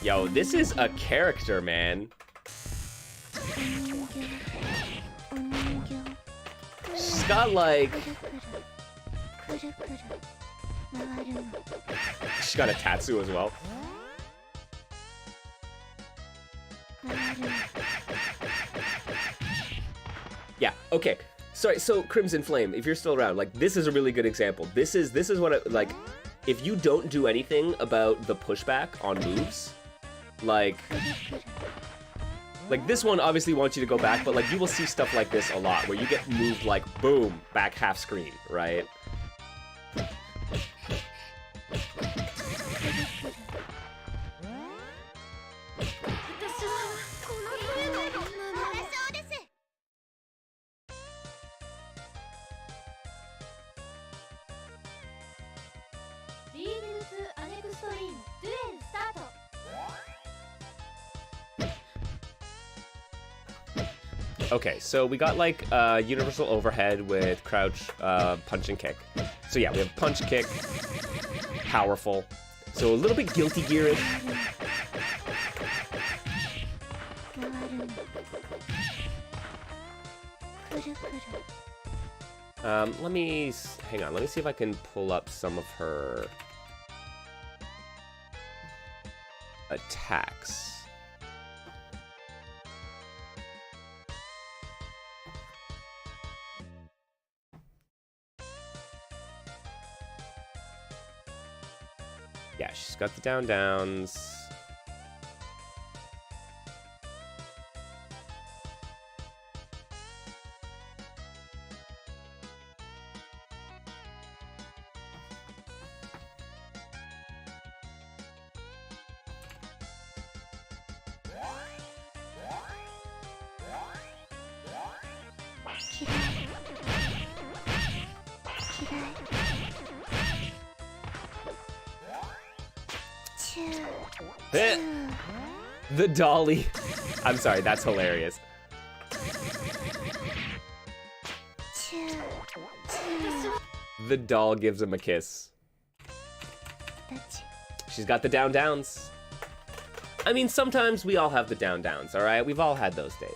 Yo, this is a character, man. She's got, like... She's got a tattoo as well. Yeah, okay. Sorry, so Crimson Flame, if you're still around, like, this is a really good example. This is what I, like, if you don't do anything about the pushback on moves, like this one obviously wants you to go back, but like you will see stuff like this a lot, where you get moved like, boom, back half screen, right? Okay, so we got like universal overhead with crouch, punch and kick. So yeah, we have punch, kick, powerful. So a little bit Guilty Gear-ish. Let me, hang on, let me see if I can pull up some of her attacks. Yeah, she's got the down downs. The dolly. I'm sorry, that's hilarious. The doll gives him a kiss. She's got the down downs. I mean, sometimes we all have the down downs, alright? We've all had those days.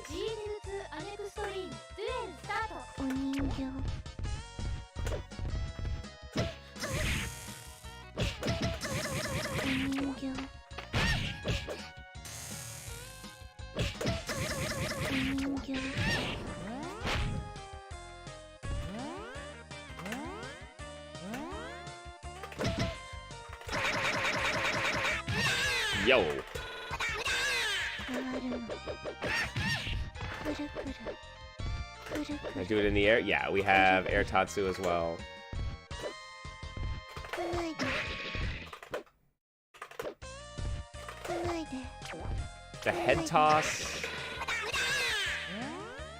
Yo. Can I do it in the air? Yeah, we have air tatsu as well. The head toss.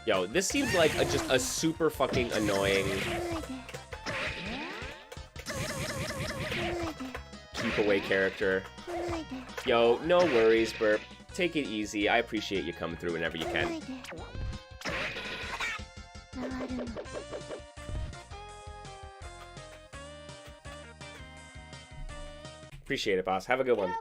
Yo, this seems like just a super fucking annoying keep away character. Yo, no worries, Burp. Take it easy. I appreciate you coming through whenever you can. Appreciate it, boss. Have a good one.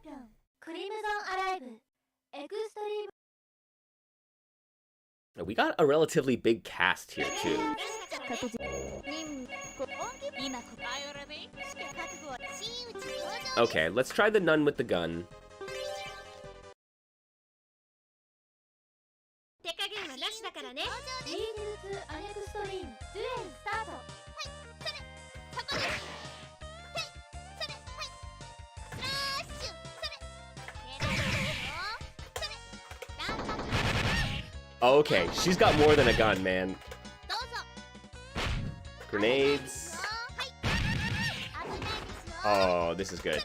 We got a relatively big cast here, too. Okay, let's try the nun with the gun. Okay, she's got more than a gun, man. Grenades. Oh, this is good.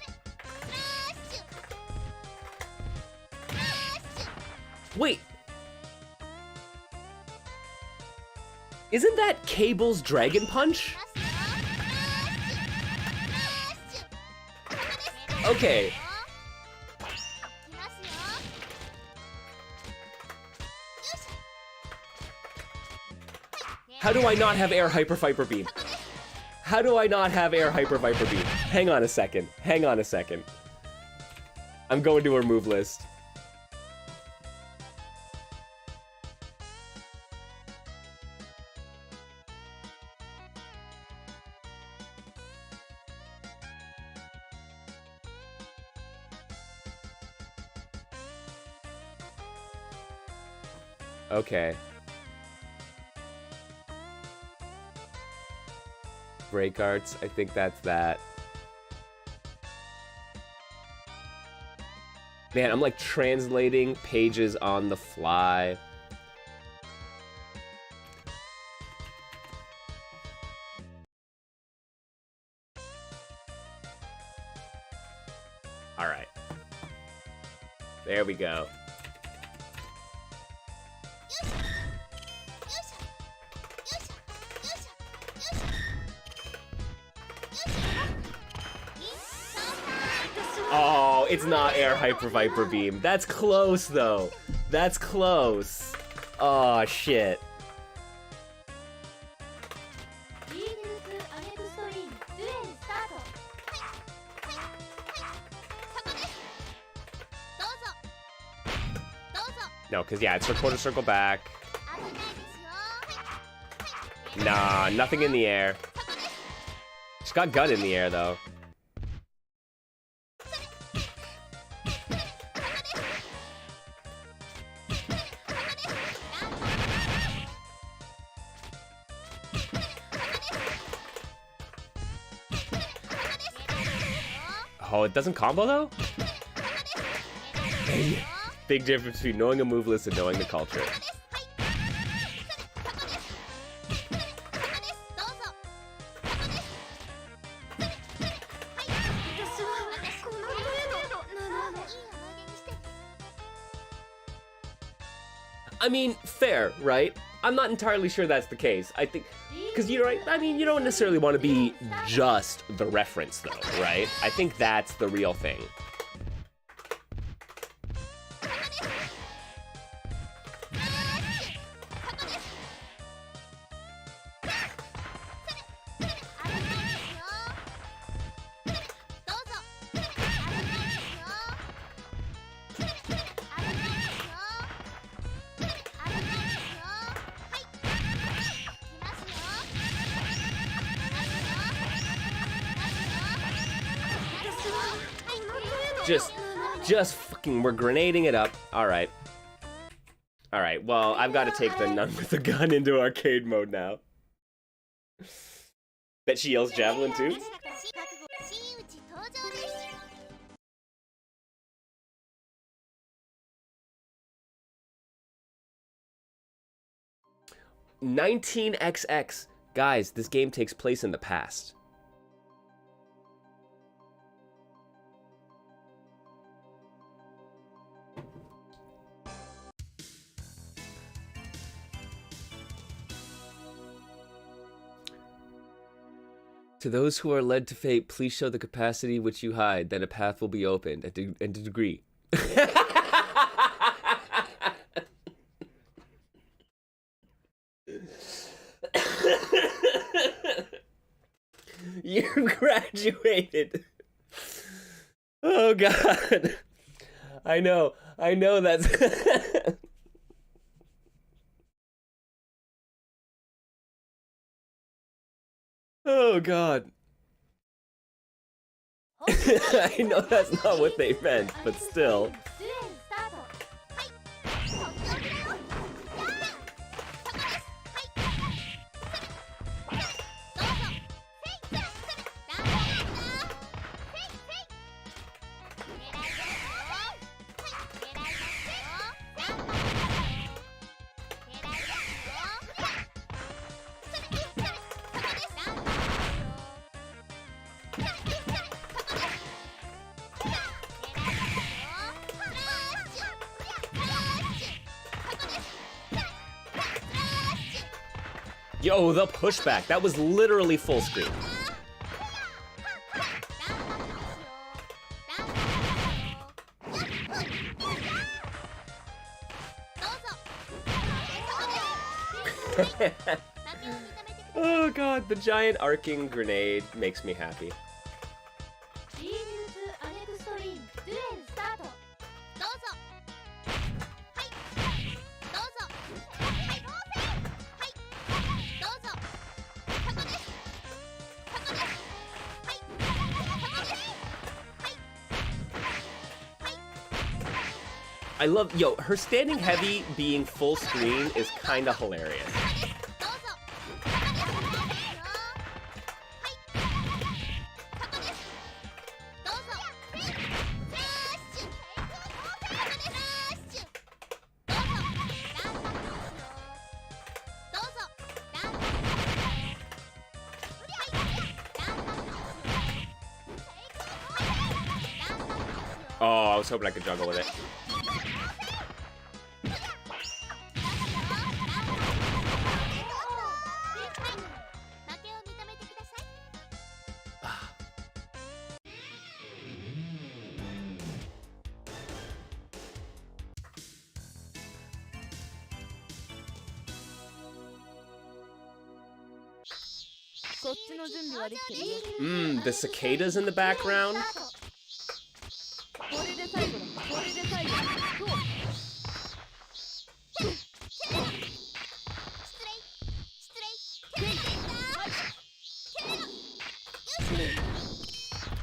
Wait. Isn't that Cable's Dragon Punch? Okay. How do I not have Air Hyper Viper Beam? How do I not have Air Hyper Viper Beam? Hang on a second. Hang on a second. I'm going to her move list. Okay. Break arts, I think that's that. Man, I'm like translating pages on the fly. All right. There we go. Oh, it's not Air Hyper Viper Beam. That's close, though. That's close. Oh, shit. No, because, yeah, it's her quarter circle back. Nah, nothing in the air. She's got gun in the air, though. Oh, it doesn't combo, though? Hey, big difference between knowing a move list and knowing the culture. I mean, fair, right? I'm not entirely sure that's the case. I think, because you're right, I mean, you don't necessarily want to be just the reference, though, right? I think that's the real thing. Just fucking, we're grenading it up. Alright. Alright, well, I've got to take the nun with the gun into arcade mode now. Bet she yells javelin too? $19XX. Guys, this game takes place in the past. To those who are led to fate, please show the capacity which you hide, then a path will be opened, and a degree. You graduated. Oh God. I know that's... Oh God. I know that's not what they meant, but still. Yo, the pushback. That was literally full screen. Oh God, the giant arcing grenade makes me happy. I love, yo, her standing heavy being full screen is kind of hilarious. Oh, I was hoping I could juggle with it. The cicadas in the background.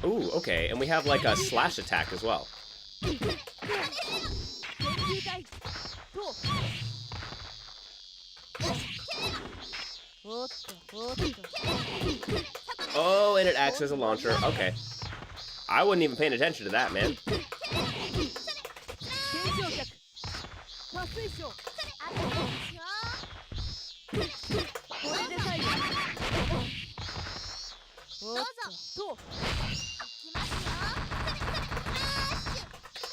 Ooh, okay, and we have like a slash attack as well. Oh, and it acts as a launcher. Okay. I wasn't even paying attention to that, man.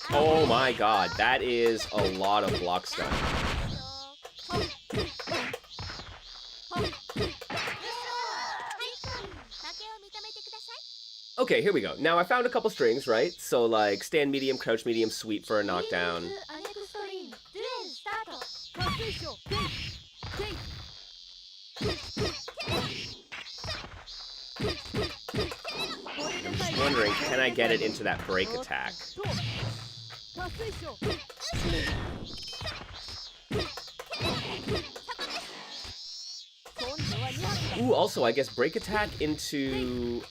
Oh my God, that is a lot of block stun. Okay, here we go. Now I found a couple strings, right? So like stand medium, crouch medium, sweep for a knockdown. I'm just wondering, can I get it into that break attack? Ooh, also, I guess break attack into,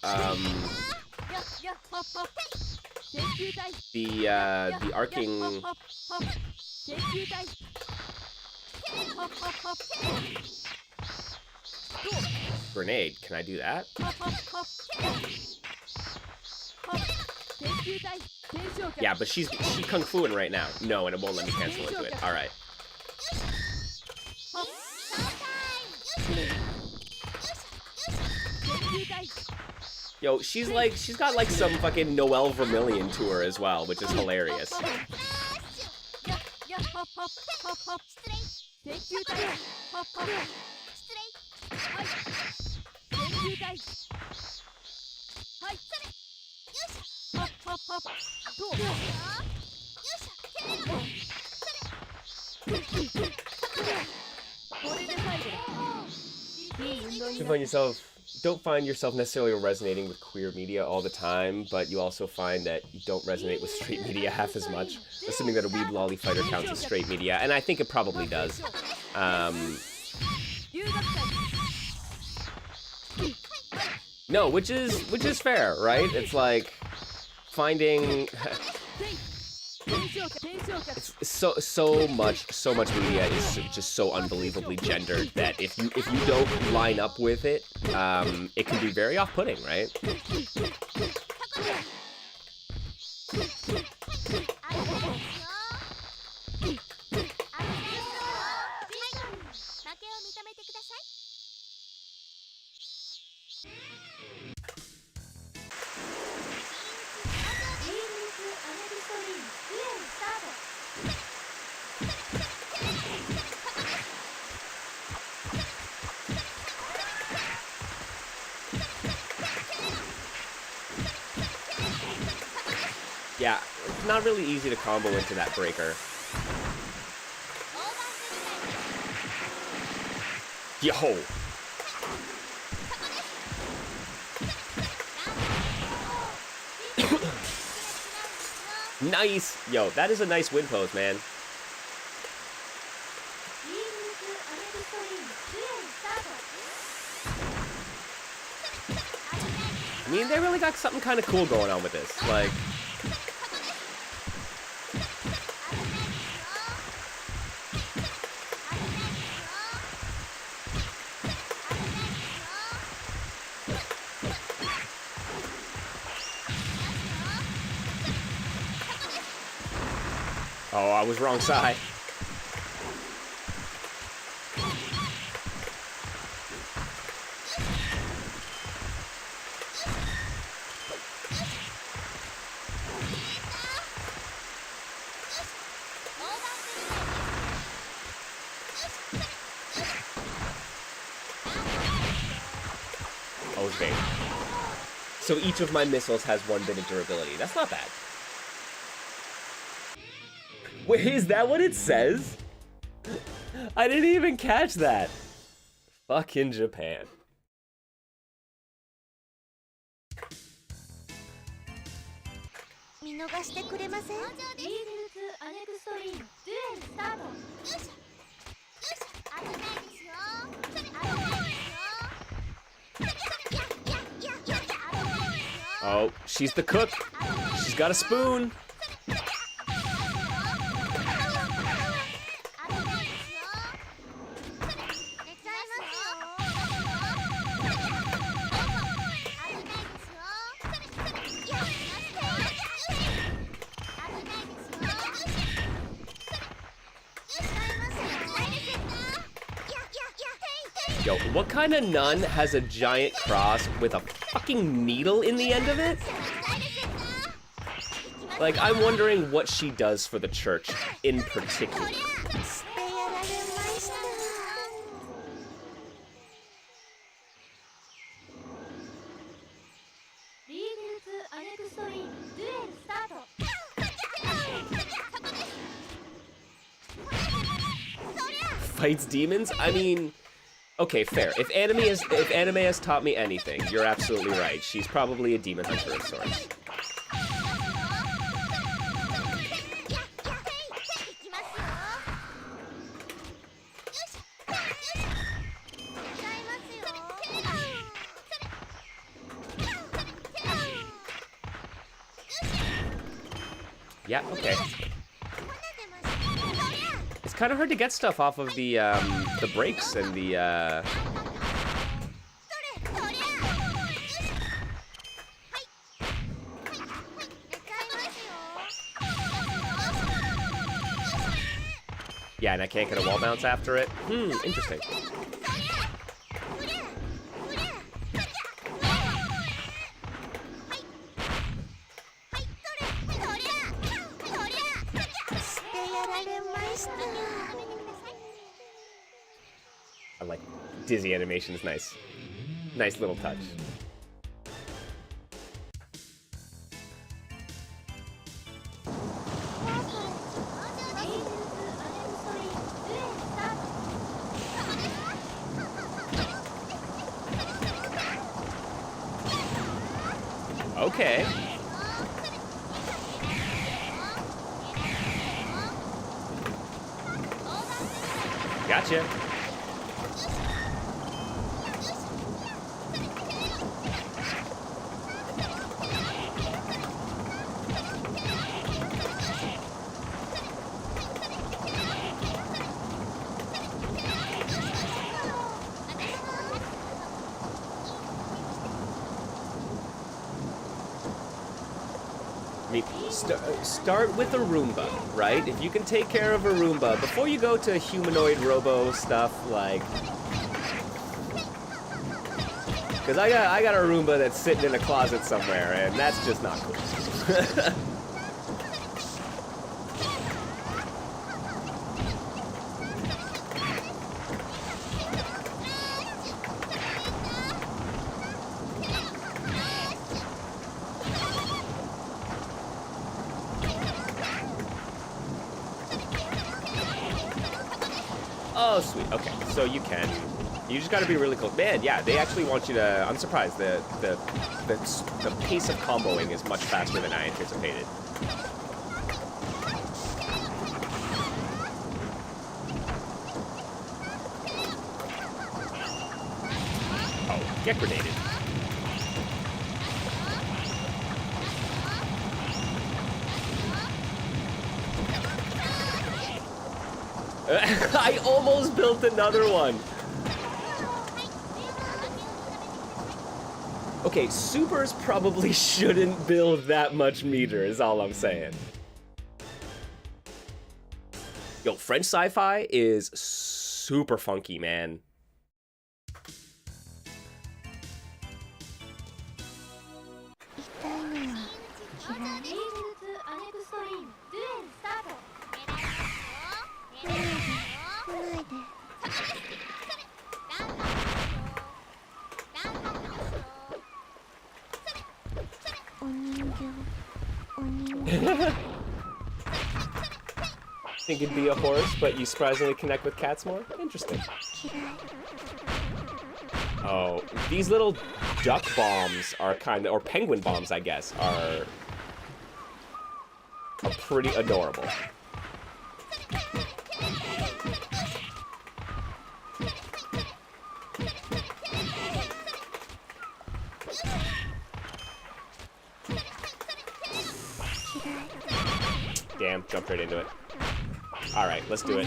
the arcing grenade. Can I do that? Yeah, but she's kung fuing right now. No, and it won't let me cancel into it. All right. Yo, she's got like some fucking Noelle Vermillion to her as well, which is hilarious. Don't find yourself necessarily resonating with queer media all the time, but you also find that you don't resonate with straight media half as much, assuming that a weeb lolly fighter counts as straight media, and I think it probably does. No, which is fair, right? It's like finding it's so much media is just so unbelievably gendered that if you don't line up with it, it can be very off-putting, right? Yeah, it's not really easy to combo into that breaker. Yo! Nice! Yo, that is a nice win pose, man. I mean, they really got something kind of cool going on with this. Like... Oh, I was wrong side. Okay. So each of my missiles has 1 bit of durability. That's not bad. Wait, is that what it says? I didn't even catch that. Fucking Japan. Oh, she's the cook. She's got a spoon. Yo, what kind of nun has a giant cross with a fucking needle in the end of it? Like, I'm wondering what she does for the church in particular. fights demons? I mean, okay, fair. If anime has taught me anything, you're absolutely right. She's probably a demon hunter of sorts. Yeah, okay. It's kind of hard to get stuff off of the brakes and the, Yeah, and I can't get a wall bounce after it. Interesting. I like dizzy animation is nice. Nice little touch. Okay. Gotcha. Start with a Roomba, right? If you can take care of a Roomba before you go to humanoid robo stuff, like, because I got a Roomba that's sitting in a closet somewhere, and that's just not cool. Oh, sweet. Okay, so you just gotta be really close. Man, yeah, they actually want you to, I'm surprised, the pace of comboing is much faster than I anticipated. Oh, get grenaded. I almost built another one. Okay, supers probably shouldn't build that much meter, is all I'm saying. Yo, French sci-fi is super funky, man. Think it'd be a horse, but you surprisingly connect with cats more? Interesting. Oh, these little duck bombs are kind of, or penguin bombs, I guess, are pretty adorable. Damn, jumped right into it. Alright, let's do it.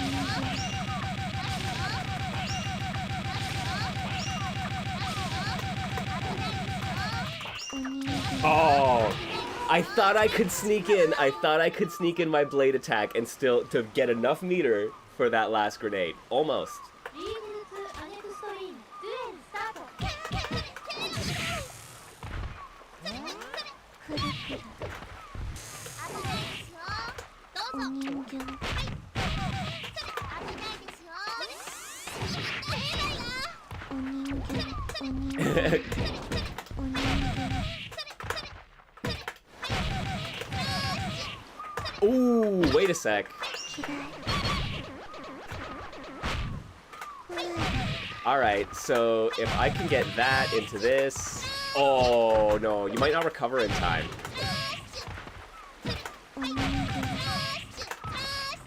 Oh, I thought I could sneak in. I thought I could sneak in my blade attack and still to get enough meter for that last grenade. Almost. Ooh, wait a sec. Alright, so if I can get that into this... Oh, no, you might not recover in time.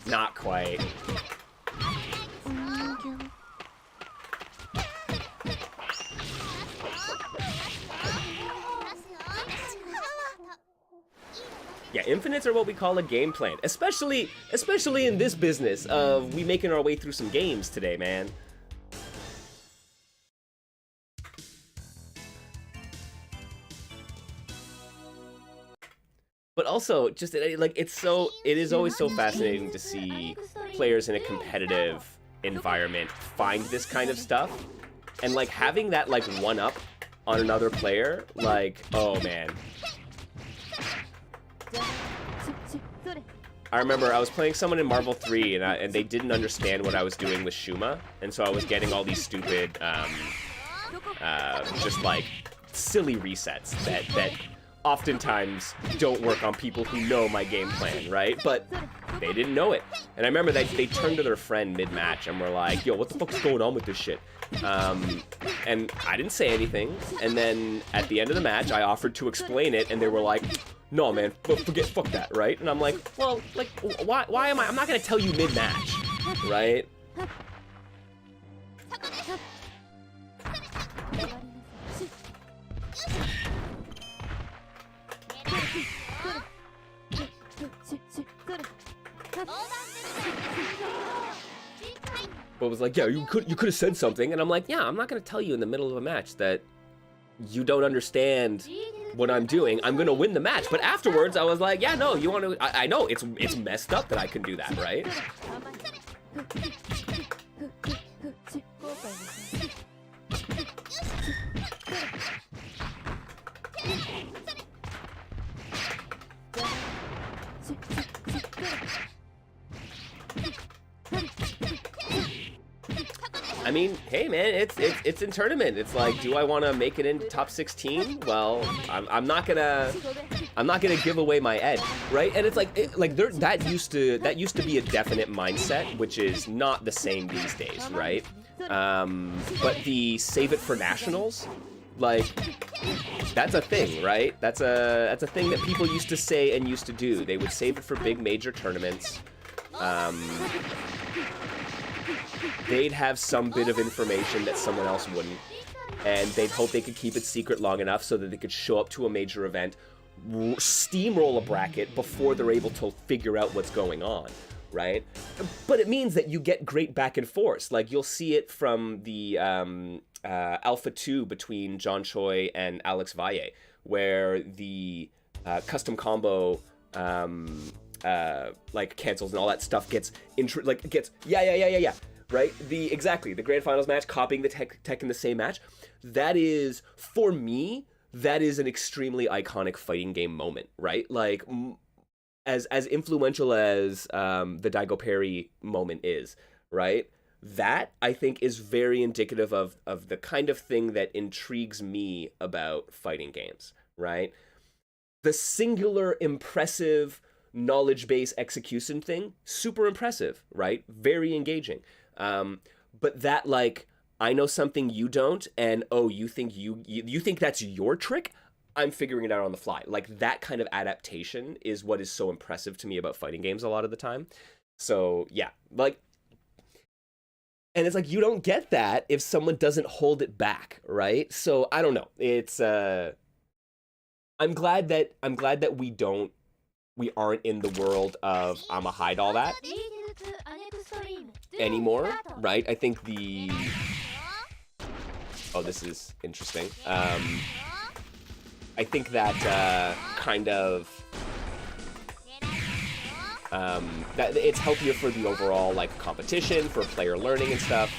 Not quite. Yeah, infinites are what we call a game plan, especially in this business of we making our way through some games today, man. But also, just like it is always so fascinating to see players in a competitive environment find this kind of stuff, and like having that like one up on another player, like, oh man. I remember I was playing someone in Marvel 3 and they didn't understand what I was doing with Shuma, and so I was getting all these stupid, just like silly resets that oftentimes don't work on people who know my game plan, right? But they didn't know it. And I remember they turned to their friend mid-match and were like, yo, what the fuck's going on with this shit? And I didn't say anything. And then at the end of the match, I offered to explain it, and they were like, no, man, fuck that, right? And I'm like, well, like, why am I'm not gonna tell you mid-match, right? But was like, yeah, you could have said something, and I'm like, yeah, I'm not gonna tell you in the middle of a match that you don't understand what I'm doing. I'm gonna win the match, but afterwards I was like, yeah, no, you want to? I know it's messed up that I can do that, right? I mean, hey man, it's in tournament. It's like, do I want to make it into top 16? Well, I'm not gonna give away my edge, right? And it's like that used to be a definite mindset, which is not the same these days, right? But the save it for nationals, like, that's a thing, right? That's a thing that people used to say and used to do. They would save it for big major tournaments. They'd have some bit of information that someone else wouldn't, and they'd hope they could keep it secret long enough so that they could show up to a major event, steamroll a bracket before they're able to figure out what's going on, right? But it means that you get great back and forth. Like, you'll see it from the Alpha 2 between John Choi and Alex Valle, where the custom combo like cancels and all that stuff gets yeah, right? The grand finals match, copying the tech in the same match. That is, for me, that is an extremely iconic fighting game moment, right? Like, as influential as the Daigo Perry moment is, right? That, I think, is very indicative of the kind of thing that intrigues me about fighting games, right? The singular, impressive, knowledge-based execution thing, super impressive, right? Very engaging. But that, like, I know something you don't, and oh, you think that's your trick? I'm figuring it out on the fly. Like, that kind of adaptation is what is so impressive to me about fighting games a lot of the time. So, yeah, like, and it's like, you don't get that if someone doesn't hold it back, right? So, I don't know. It's, I'm glad that we aren't in the world of I'ma hide all that anymore, right? I think oh, this is interesting. I think that kind of that it's healthier for the overall, like, competition, for player learning and stuff.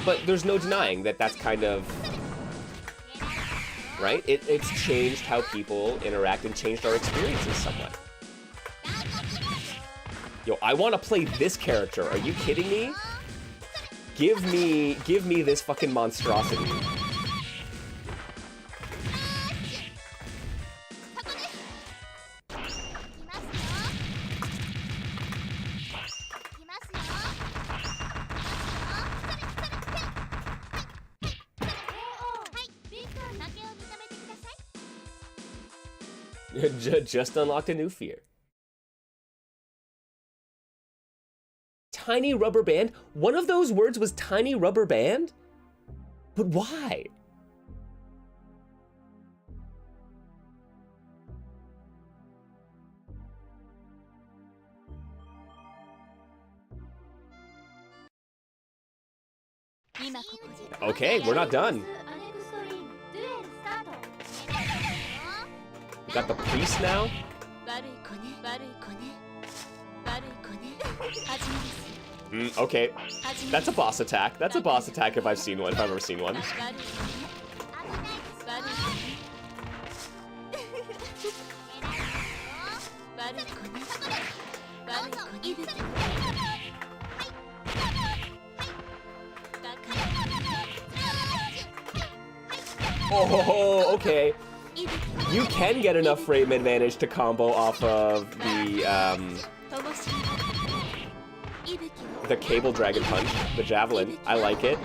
But there's no denying that that's kind of, right? It's changed how people interact and changed our experiences somewhat. Yo, I want to play this character. Are you kidding me? Give me this fucking monstrosity. Just unlocked a new fear. Tiny rubber band? One of those words was tiny rubber band? But why? Okay, we're not done. We got the priest now? Okay. That's a boss attack. That's a boss attack if I've seen one, if I've ever seen one. Oh, okay. You can get enough frame advantage to combo off of the cable dragon punch, the javelin. I like it.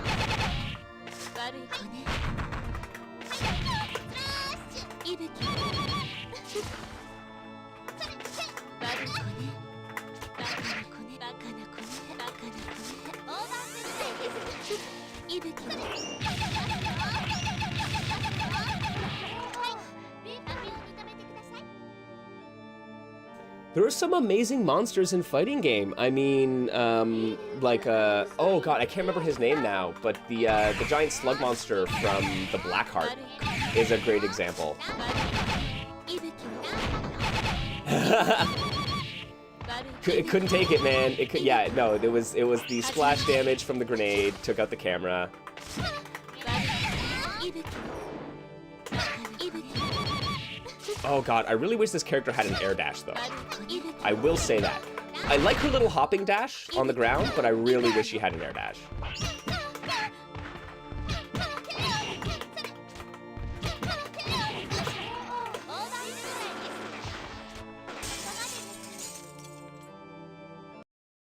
There are some amazing monsters in fighting game. I mean, oh god, I can't remember his name now, but the giant slug monster from the Blackheart is a great example. It couldn't take it, man. Yeah, no, it was the splash damage from the grenade, took out the camera. Oh god, I really wish this character had an air dash, though. I will say that. I like her little hopping dash on the ground, but I really wish she had an air dash.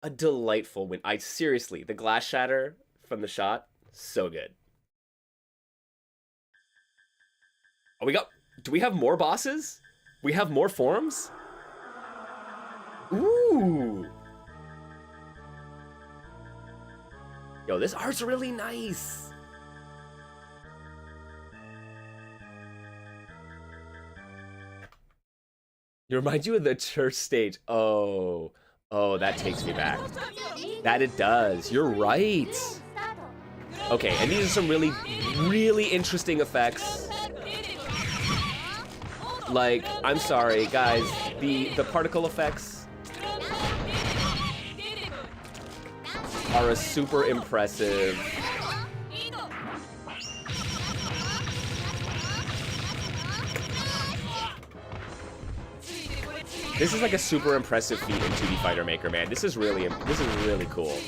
A delightful win. Seriously, the glass shatter from the shot, so good. Oh, do we have more bosses? We have more forms? Ooh. Yo, this art's really nice. It reminds you of the church stage. Oh, that takes me back. That it does. You're right. Okay, and these are some really, really interesting effects. Like, I'm sorry, guys, the particle effects are a super impressive. This is like a super impressive feat in 2D Fighter Maker, man. This is really cool.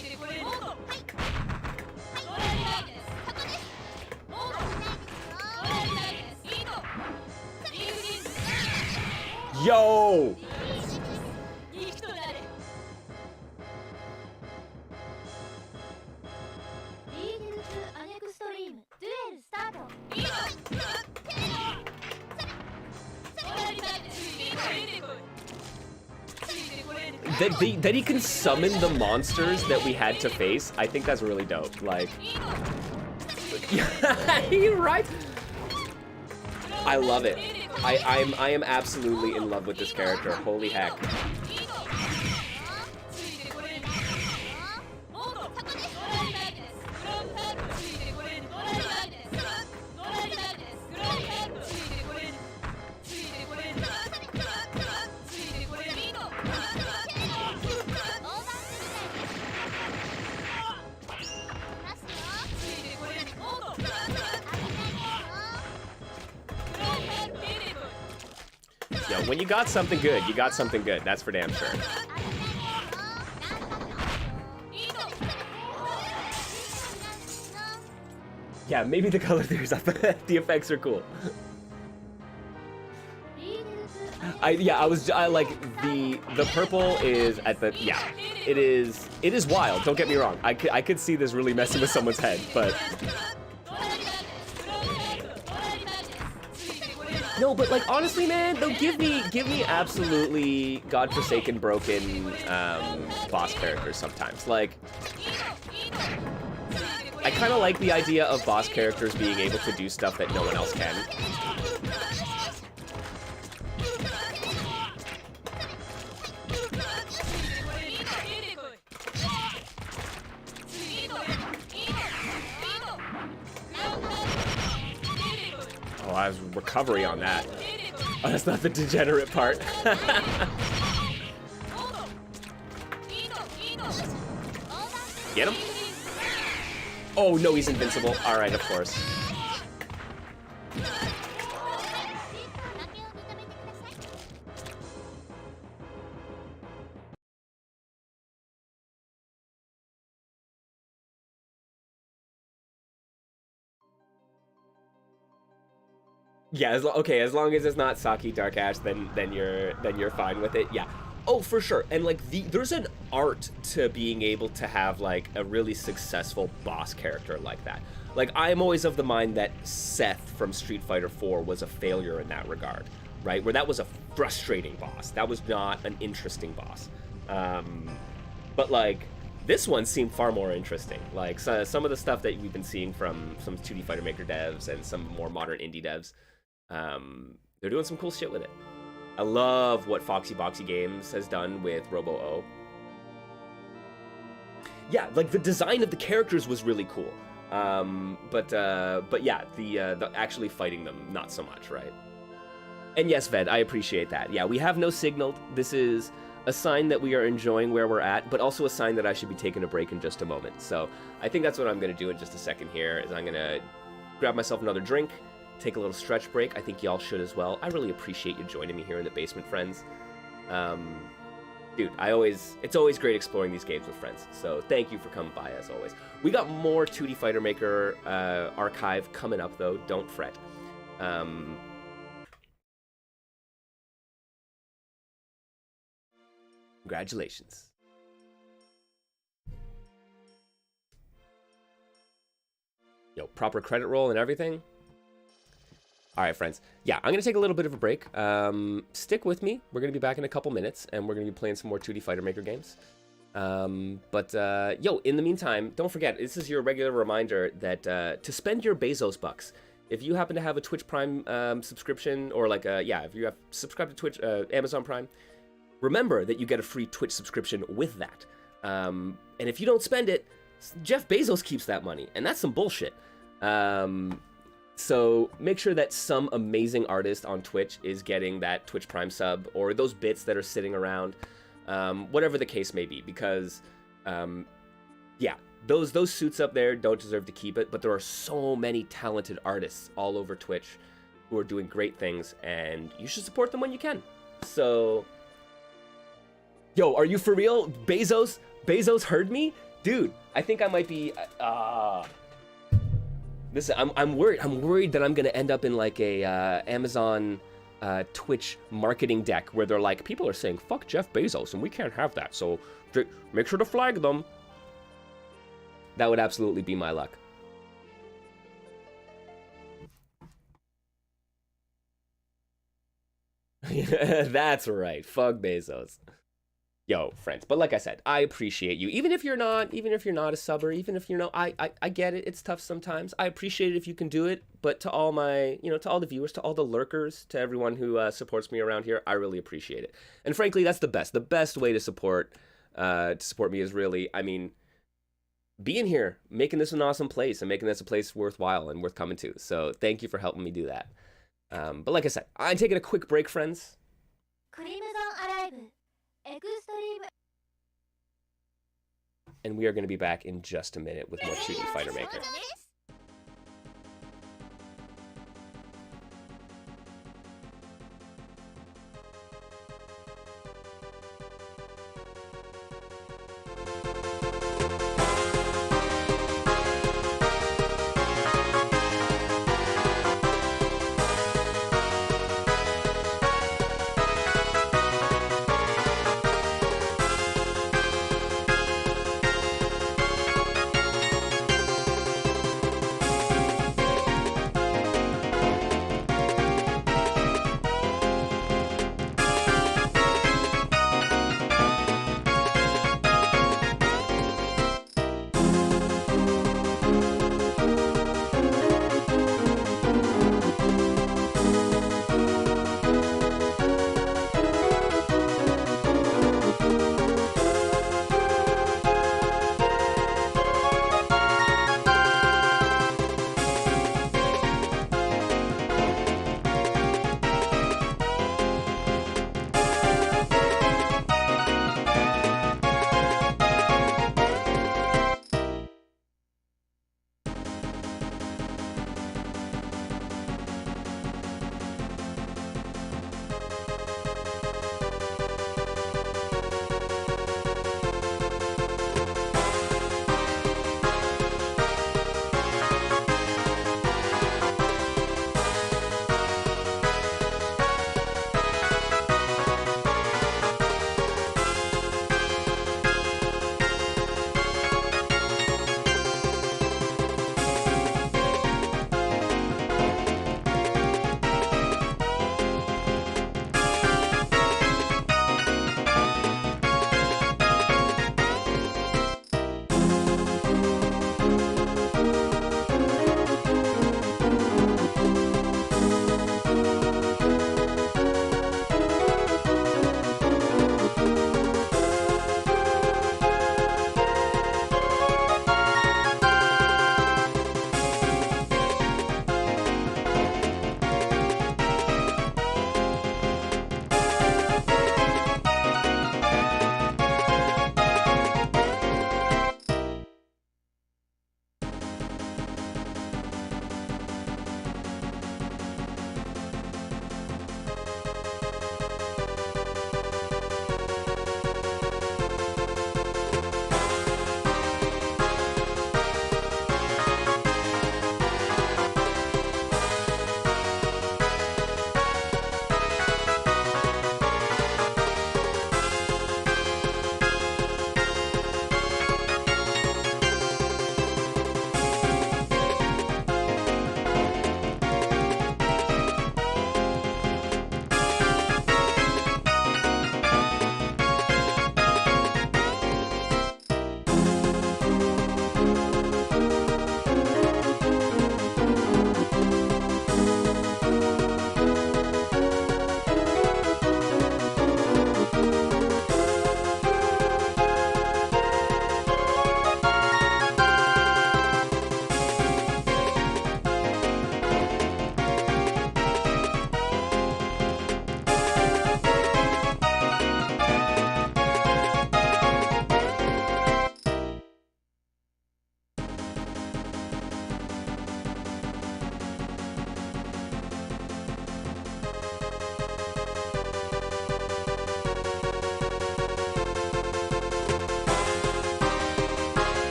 Yo! That he can summon the monsters that we had to face, I think that's really dope. Like, you're right. I love it. I am absolutely in love with this character. Holy heck. Yo, when you got something good, you got something good. That's for damn sure. Yeah, maybe the color theory's up. The effects are cool. I like the purple is at the, yeah, it is wild. Don't get me wrong. I could see this really messing with someone's head, but No, but like honestly, man, though, give me absolutely godforsaken broken boss characters sometimes. Like, I kind of like the idea of boss characters being able to do stuff that no one else can. Oh, I was recovery on that. Oh, that's not the degenerate part. Get him? Oh, no, he's invincible. All right, of course. Yeah, as long as it's not Saki Dark Ash, then you're fine with it. Yeah. Oh, for sure. And like there's an art to being able to have like a really successful boss character like that. Like I'm always of the mind that Seth from Street Fighter 4 was a failure in that regard, right? Where that was a frustrating boss. That was not an interesting boss. But like this one seemed far more interesting. Like some of the stuff that we've been seeing from some 2D Fighter Maker devs and some more modern indie devs, they're doing some cool shit with it. I love what Foxy Boxy Games has done with Robo-O. Yeah, like the design of the characters was really cool. But yeah, the actually fighting them, not so much, right? And yes, Ved, I appreciate that. Yeah, we have no signaled. This is a sign that we are enjoying where we're at, but also a sign that I should be taking a break in just a moment. So I think that's what I'm going to do in just a second here, is I'm going to grab myself another drink, take a little stretch break. I think y'all should as well. I really appreciate you joining me here in the basement, friends. Dude, it's always great exploring these games with friends. So thank you for coming by as always. We got more 2D Fighter Maker archive coming up though. Don't fret. Congratulations. Yo, proper credit roll and everything. All right, friends. Yeah, I'm going to take a little bit of a break. Stick with me. We're going to be back in a couple minutes, and we're going to be playing some more 2D Fighter Maker games. Yo, in the meantime, don't forget, this is your regular reminder that to spend your Bezos bucks, if you happen to have a Twitch Prime subscription, or like, if you have subscribed to Twitch, Amazon Prime, remember that you get a free Twitch subscription with that. And if you don't spend it, Jeff Bezos keeps that money, and that's some bullshit. So make sure that some amazing artist on Twitch is getting that Twitch Prime sub, or those bits that are sitting around, whatever the case may be, because, yeah, those suits up there don't deserve to keep it, but there are so many talented artists all over Twitch who are doing great things, and you should support them when you can. So, yo, are you for real? Bezos heard me? Dude, I think I might be, Listen, I'm worried. I'm worried that I'm gonna end up in like a Amazon Twitch marketing deck where they're like, people are saying fuck Jeff Bezos and we can't have that, so make sure to flag them. That would absolutely be my luck. That's right. Fuck Bezos. Yo, friends, but like I said, I appreciate you. Even if you're not a subber, even if you're not, I get it. It's tough sometimes. I appreciate it if you can do it. But to all my, to all the viewers, to all the lurkers, to everyone who supports me around here, I really appreciate it. And frankly, that's the best. The best way to support me is really, being here, making this an awesome place, and making this a place worthwhile and worth coming to. So thank you for helping me do that. But like I said, I'm taking a quick break, friends. And we are going to be back in just a minute with more 2D Fighter Maker.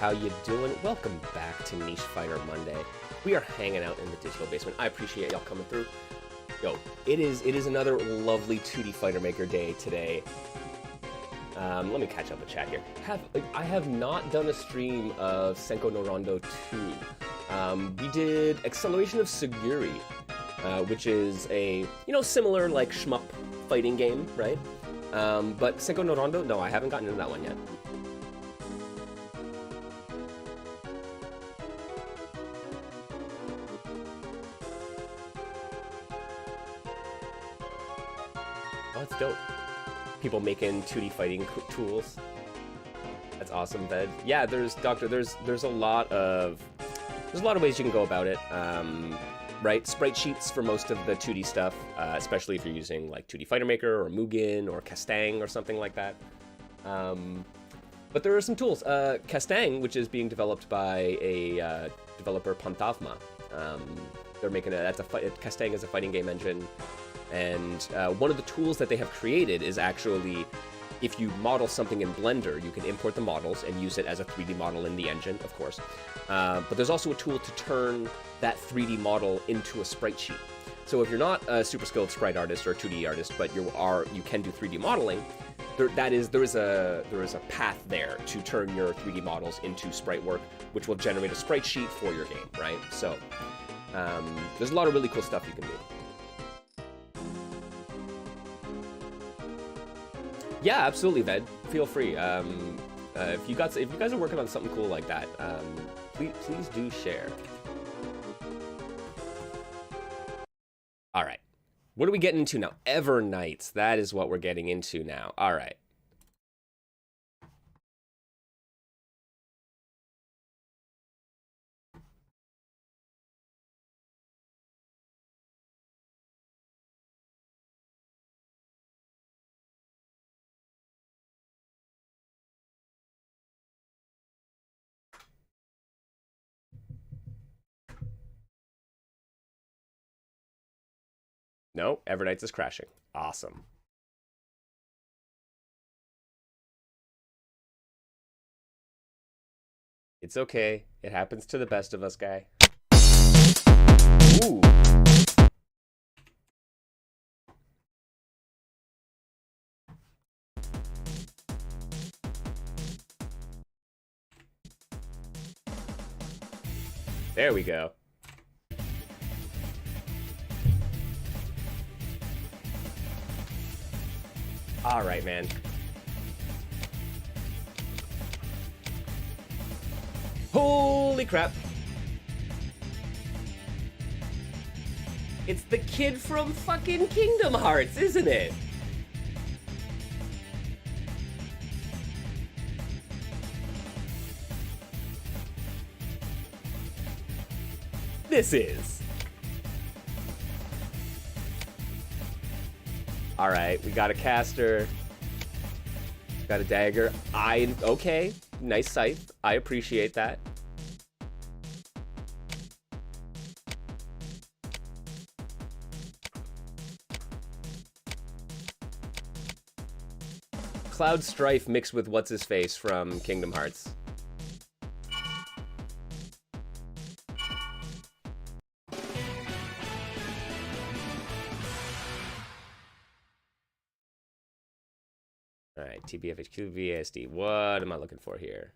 how you doing? Welcome back to Niche Fighter Monday. We are hanging out in the digital basement. I appreciate y'all coming through. Yo, it is another lovely 2D Fighter Maker day today. Let me catch up the chat here. I have not done a stream of Senko no Rondo 2. We did Acceleration of Saguri, which is a, similar like shmup fighting game, right? But Senko no Rondo, no, I haven't gotten into that one yet. Oh, it's dope. People making 2D fighting tools. That's awesome, Ved. Yeah, there's a lot of ways you can go about it. Right, sprite sheets for most of the 2D stuff, especially if you're using like 2D Fighter Maker or Mugen or Castang or something like that. But there are some tools. Castang, which is being developed by a developer, Pantavma. They're making Castang is a fighting game engine. And one of the tools that they have created is actually, if you model something in Blender, you can import the models and use it as a 3D model in the engine, of course. But there's also a tool to turn that 3D model into a sprite sheet. So if you're not a super skilled sprite artist or a 2D artist, but you can do 3D modeling, there is a path there to turn your 3D models into sprite work, which will generate a sprite sheet for your game, right? So there's a lot of really cool stuff you can do. Yeah, absolutely, Ved. Feel free. If you guys are working on something cool like that, please do share. All right, what are we getting into now? Evernights. That is what we're getting into now. All right. No, Evernights is crashing. Awesome. It's okay. It happens to the best of us, guy. Ooh. There we go. All right, man. Holy crap. It's the kid from fucking Kingdom Hearts, isn't it? This is. All right, we got a caster. Got a dagger. Okay, nice scythe. I appreciate that. Cloud Strife mixed with what's his face from Kingdom Hearts. All right, TBFHQ VSD. What am I looking for here?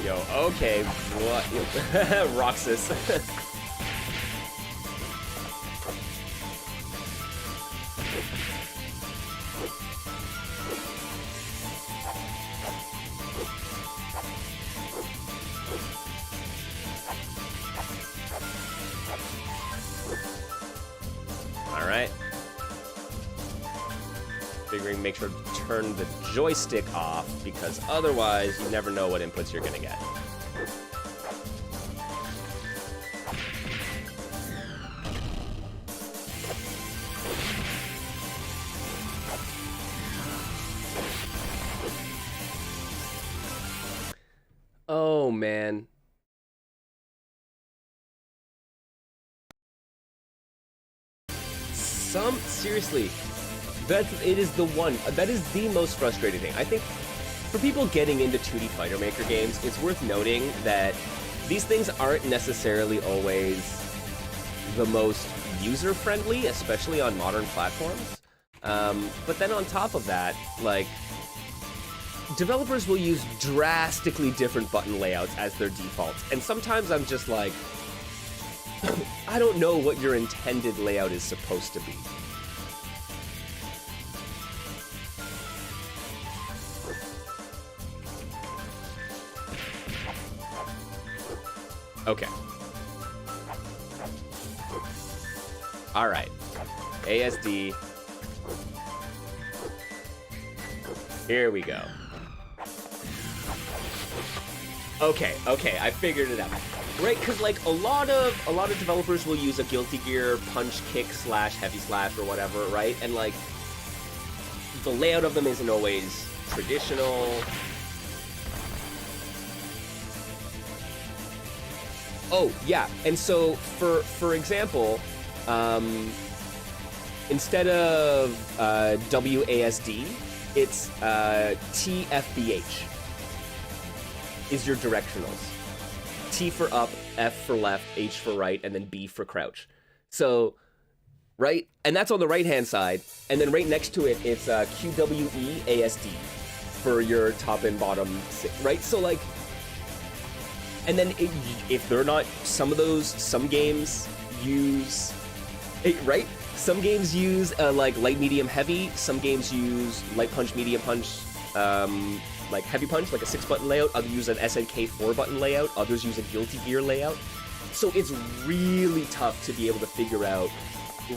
Yo, okay, what? Roxas. Alright. Figuring make sure to turn the joystick off, because otherwise you never know what inputs you're gonna get. man. Seriously, it is that is the most frustrating thing. I think for people getting into 2D Fighter Maker games, it's worth noting that these things aren't necessarily always the most user-friendly, especially on modern platforms. But then on top of that, like, developers will use drastically different button layouts as their defaults. And sometimes I'm just like, I don't know what your intended layout is supposed to be. Okay. All right. ASD. Here we go. Okay, I figured it out. Right, because like a lot of developers will use a Guilty Gear punch kick slash heavy slash or whatever, right? And like the layout of them isn't always traditional. Oh yeah, and so for example, instead of WASD, it's TFBH is your directionals. T for up, F for left, H for right, and then B for crouch. So, right? And that's on the right-hand side. And then right next to it, it's QWEASD for your top and bottom, right? So, like, and then if they're not, some games use, right? Some games use, like, light, medium, heavy. Some games use light punch, medium punch, like heavy punch, like a 6-button layout. Others use an SNK 4-button layout. Others use a Guilty Gear layout. So it's really tough to be able to figure out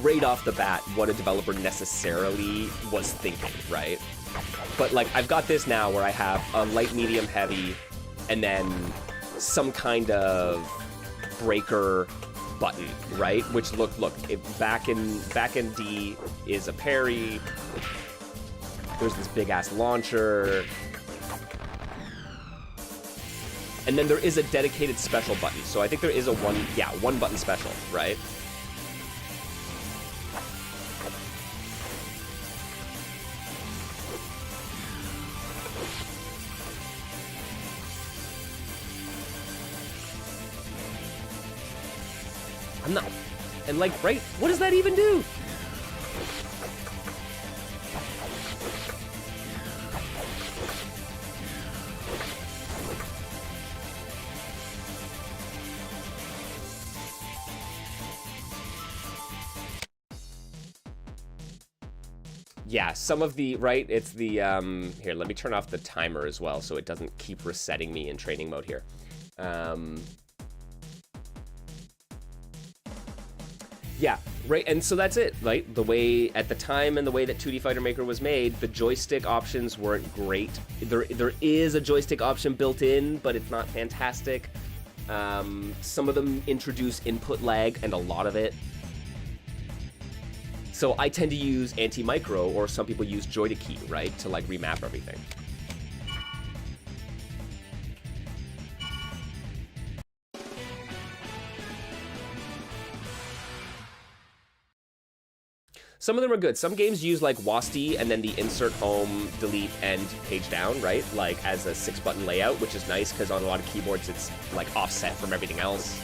right off the bat what a developer necessarily was thinking, right? But like I've got this now where I have a light, medium, heavy, and then some kind of breaker button, right? Which look, if back in D is a parry. There's this big ass launcher. And then there is a dedicated special button. So I think there is a one button special, right? I'm not, and like, right? What does that even do? Yeah, some of the, right, it's the, here, let me turn off the timer as well so it doesn't keep resetting me in training mode here. Yeah, right, and so that's it, right? The way, at the time and the way that 2D Fighter Maker was made, the joystick options weren't great. There is a joystick option built in, but it's not fantastic. Some of them introduce input lag, and a lot of it. So I tend to use anti-micro, or some people use joy-to-key, right? To like remap everything. Some of them are good. Some games use like WASD and then the insert home, delete, and page down, right? Like as a 6-button layout, which is nice because on a lot of keyboards it's like offset from everything else.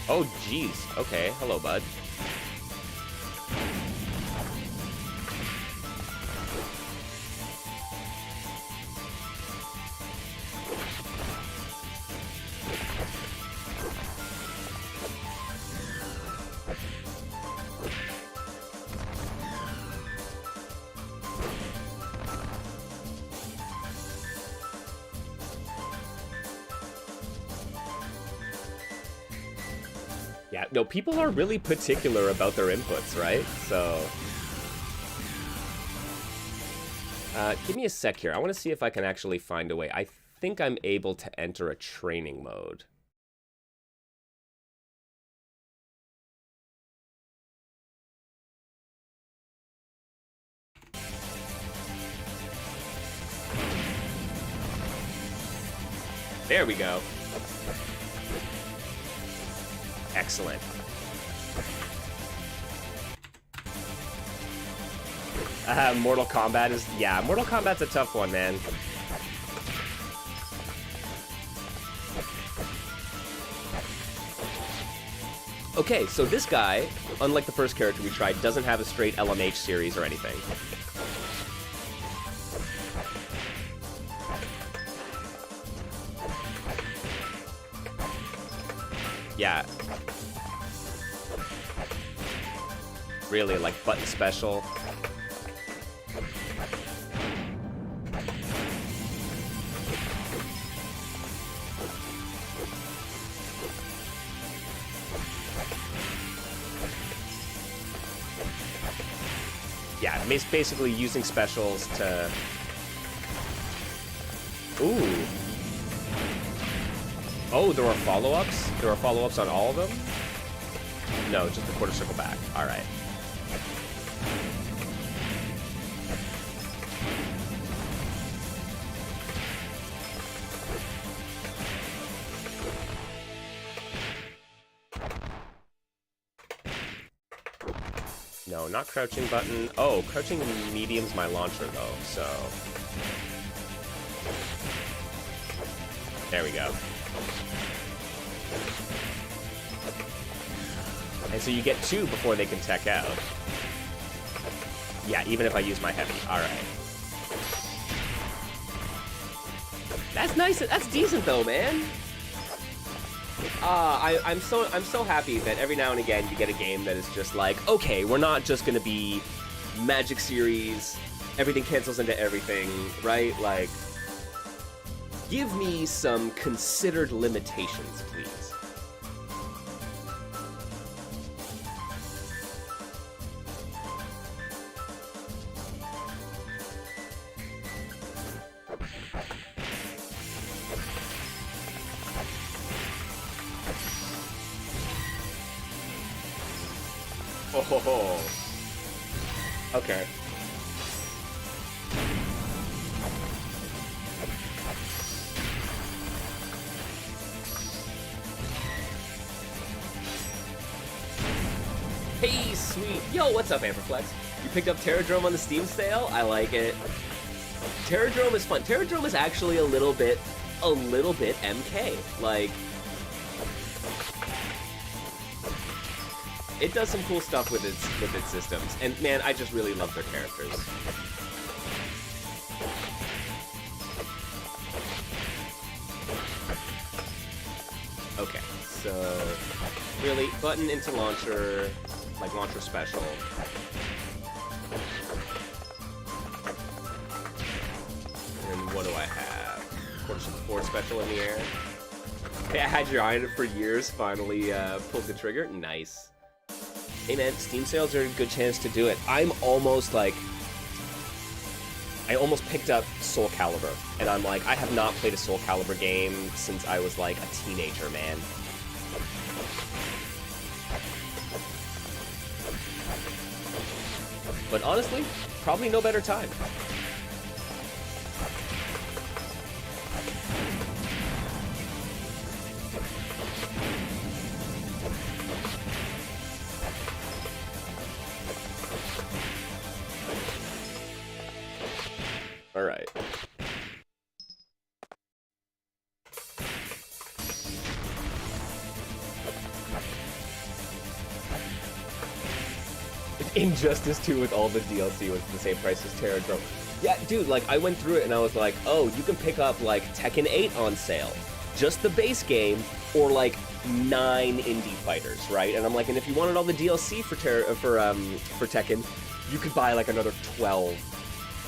Oh, geez. Okay, hello, bud. Yeah, no, people are really particular about their inputs, right? So, give me a sec here. I want to see if I can actually find a way. I think I'm able to enter a training mode. There we go. Excellent. Mortal Kombat is... Yeah, Mortal Kombat's a tough one, man. Okay, so this guy, unlike the first character we tried, doesn't have a straight LMH series or anything. Yeah. Really, like, button special. Yeah, basically using specials to... Ooh. Oh, there are follow-ups? There are follow-ups on all of them? No, just the quarter circle back. Alright. No, not crouching button. Oh, crouching medium's my launcher, though, so... There we go. And so you get 2 before they can tech out. Yeah, even if I use my heavy. Alright. That's nice. That's decent, though, man. I'm so happy that every now and again you get a game that is just like, okay, we're not just gonna be Magic Series, everything cancels into everything, right? Like, give me some considered limitations, please. Oh, okay. Hey, sweet. Yo, what's up, Amperflex? You picked up Terradrome on the Steam sale? I like it. Terradrome is fun. Terradrome is actually a little bit MK. Like, it does some cool stuff with its systems, and man, I just really love their characters. Okay, so really button into launcher, like launcher special. And what do I have? Quarter support special in the air. Hey, I had your eye on it for years. Finally pulled the trigger. Nice. Hey man, Steam sales are a good chance to do it. I'm almost like... I almost picked up Soul Calibur, and I'm like, I have not played a Soul Calibur game since I was like a teenager, man. But honestly, probably no better time. All right. Injustice 2 with all the DLC was the same price as Terradrome. Yeah, dude, like, I went through it and I was like, oh, you can pick up, like, Tekken 8 on sale. Just the base game, or, like, 9 indie fighters, right? And I'm like, and if you wanted all the DLC for Tekken, you could buy, like, another 12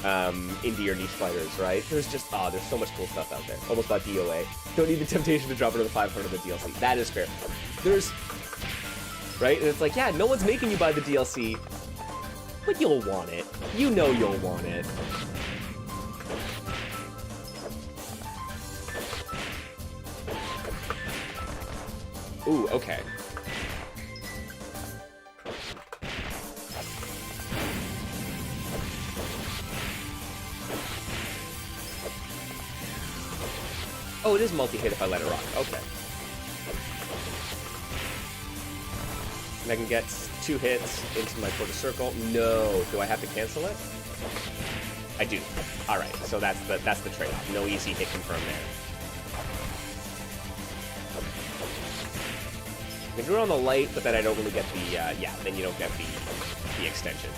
indie or niche fighters, right? There's just, there's so much cool stuff out there. Almost bought DOA. Don't need the temptation to drop another 500 of the DLC. That is fair. There's, right? And it's like, yeah, no one's making you buy the DLC, but you'll want it. You know you'll want it. Ooh, okay. Oh, it is multi-hit if I let it rock. Okay. And I can get 2 hits into my quarter circle. No. Do I have to cancel it? I do. All right. So that's the trade-off. No easy hit confirm there. I can do it on the light, but then I don't really get the yeah. Then you don't get the extension.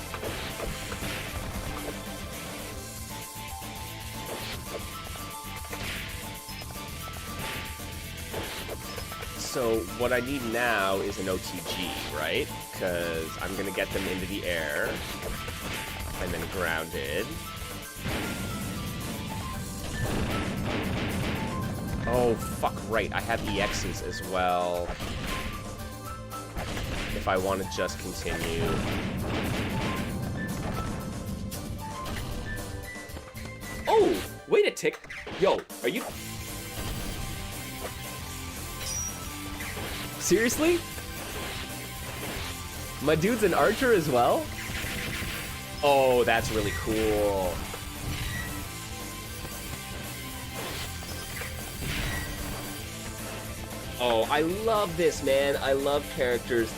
So what I need now is an OTG, right? Because I'm going to get them into the air and then grounded. Oh, fuck, right. I have EXs as well. If I want to just continue. Oh, wait a tick. Yo, are you... Seriously? My dude's an archer as well? Oh, that's really cool. Oh, I love this, man. I love characters.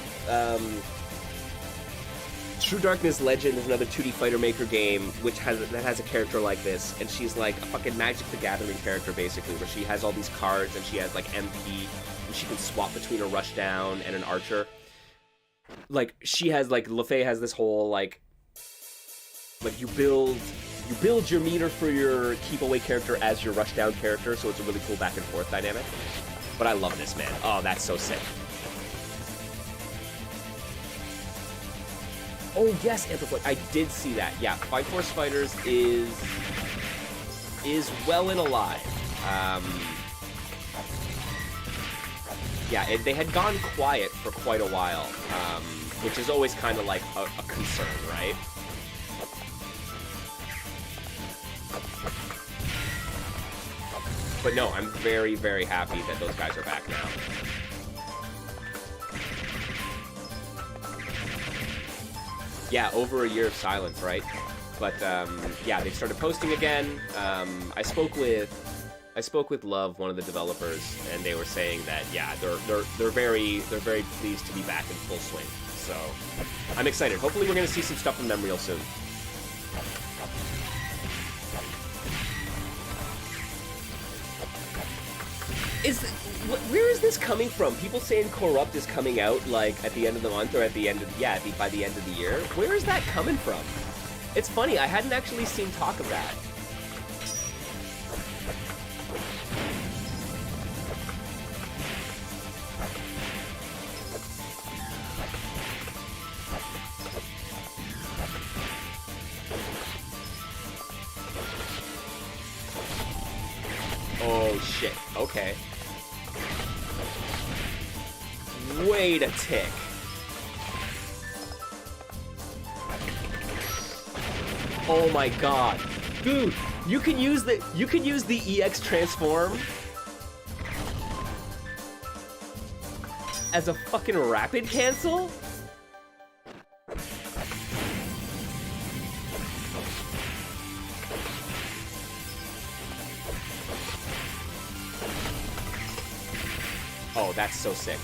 True Darkness Legend is another 2D Fighter Maker game that has a character like this, and she's like a fucking Magic the Gathering character, basically, where she has all these cards, and she has, like, MP, and she can swap between a Rushdown and an Archer. Like, she has, like, LeFay has this whole, like, you build your meter for your keep away character as your Rushdown character, so it's a really cool back and forth dynamic. But I love this, man. Oh, that's so sick. Oh, yes, Amplify. I did see that. Yeah, Fight Force Fighters is well and alive. Yeah, they had gone quiet for quite a while, which is always kind of like a concern, right? But no, I'm very, very happy that those guys are back now. Yeah, over a year of silence, right? But yeah, they've started posting again. I spoke with Love, one of the developers, and they were saying that yeah, they're very pleased to be back in full swing. So I'm excited. Hopefully, we're gonna see some stuff from them real soon. Where is this coming from? People saying Corrupt is coming out like at the end of the month or at the end of by the end of the year. Where is that coming from? It's funny, I hadn't actually seen talk of that. Oh shit. Okay. Wait a tick. Oh my god. Dude, you can use the EX transform as a fucking rapid cancel? Oh, that's so sick.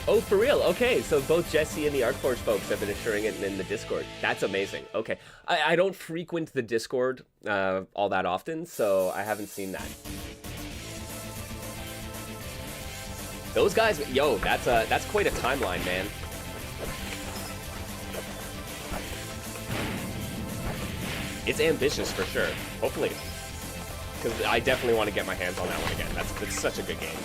Oh, for real? Okay, so both Jesse and the ArcForge folks have been assuring it in the Discord. That's amazing. Okay. I don't frequent the Discord all that often, so I haven't seen that. Those guys, yo, that's quite a timeline, man. It's ambitious for sure. Hopefully. Because I definitely want to get my hands on that one again. It's such a good game.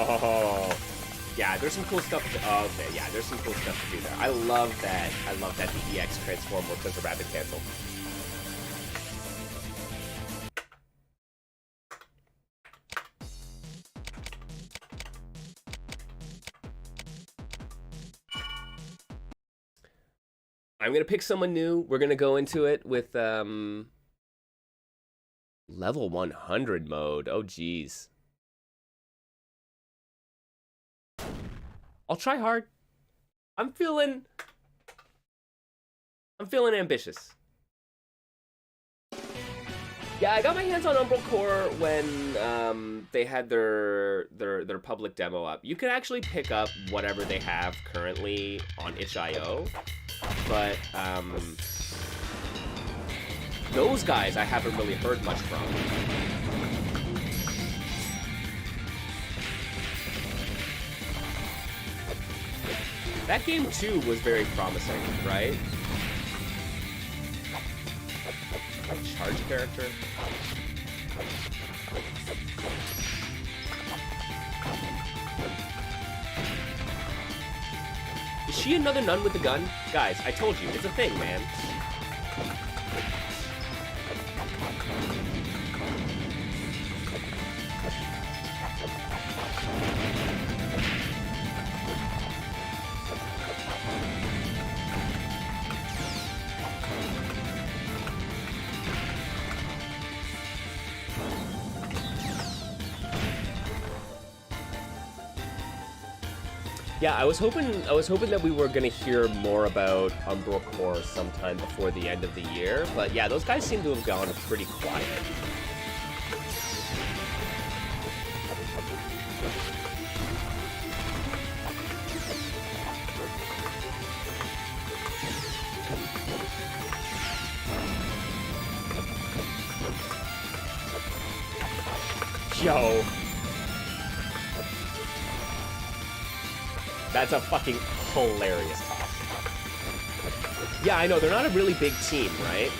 Oh, yeah, there's some cool stuff. Okay, yeah, there's some cool stuff to do there. I love that. I love that the EX transform works as a rapid cancel. I'm gonna pick someone new. We're gonna go into it with level 100 mode. Oh, geez. I'll try hard. I'm feeling ambitious. Yeah, I got my hands on Umbral Core when they had their public demo up. You could actually pick up whatever they have currently on itch.io, but those guys I haven't really heard much from. That game too was very promising, right? Charge character. Is she another nun with the gun? Guys, I told you, it's a thing, man. Yeah, I was hoping that we were gonna hear more about Umbral Core sometime before the end of the year, but yeah, those guys seem to have gone pretty quiet. Yo. That's a fucking hilarious toss. Yeah, I know, they're not a really big team, right?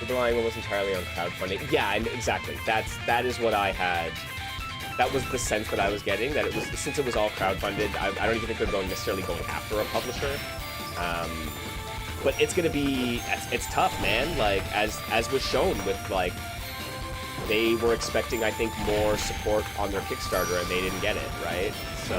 We're relying almost entirely on crowdfunding. Yeah, and exactly. That is what I had. That was the sense that I was getting, that it was, since it was all crowdfunded, I don't even think they're necessarily going after a publisher. But it's gonna be, it's tough, man. Like, as was shown with, like, they were expecting, I think, more support on their Kickstarter, and they didn't get it, right? So...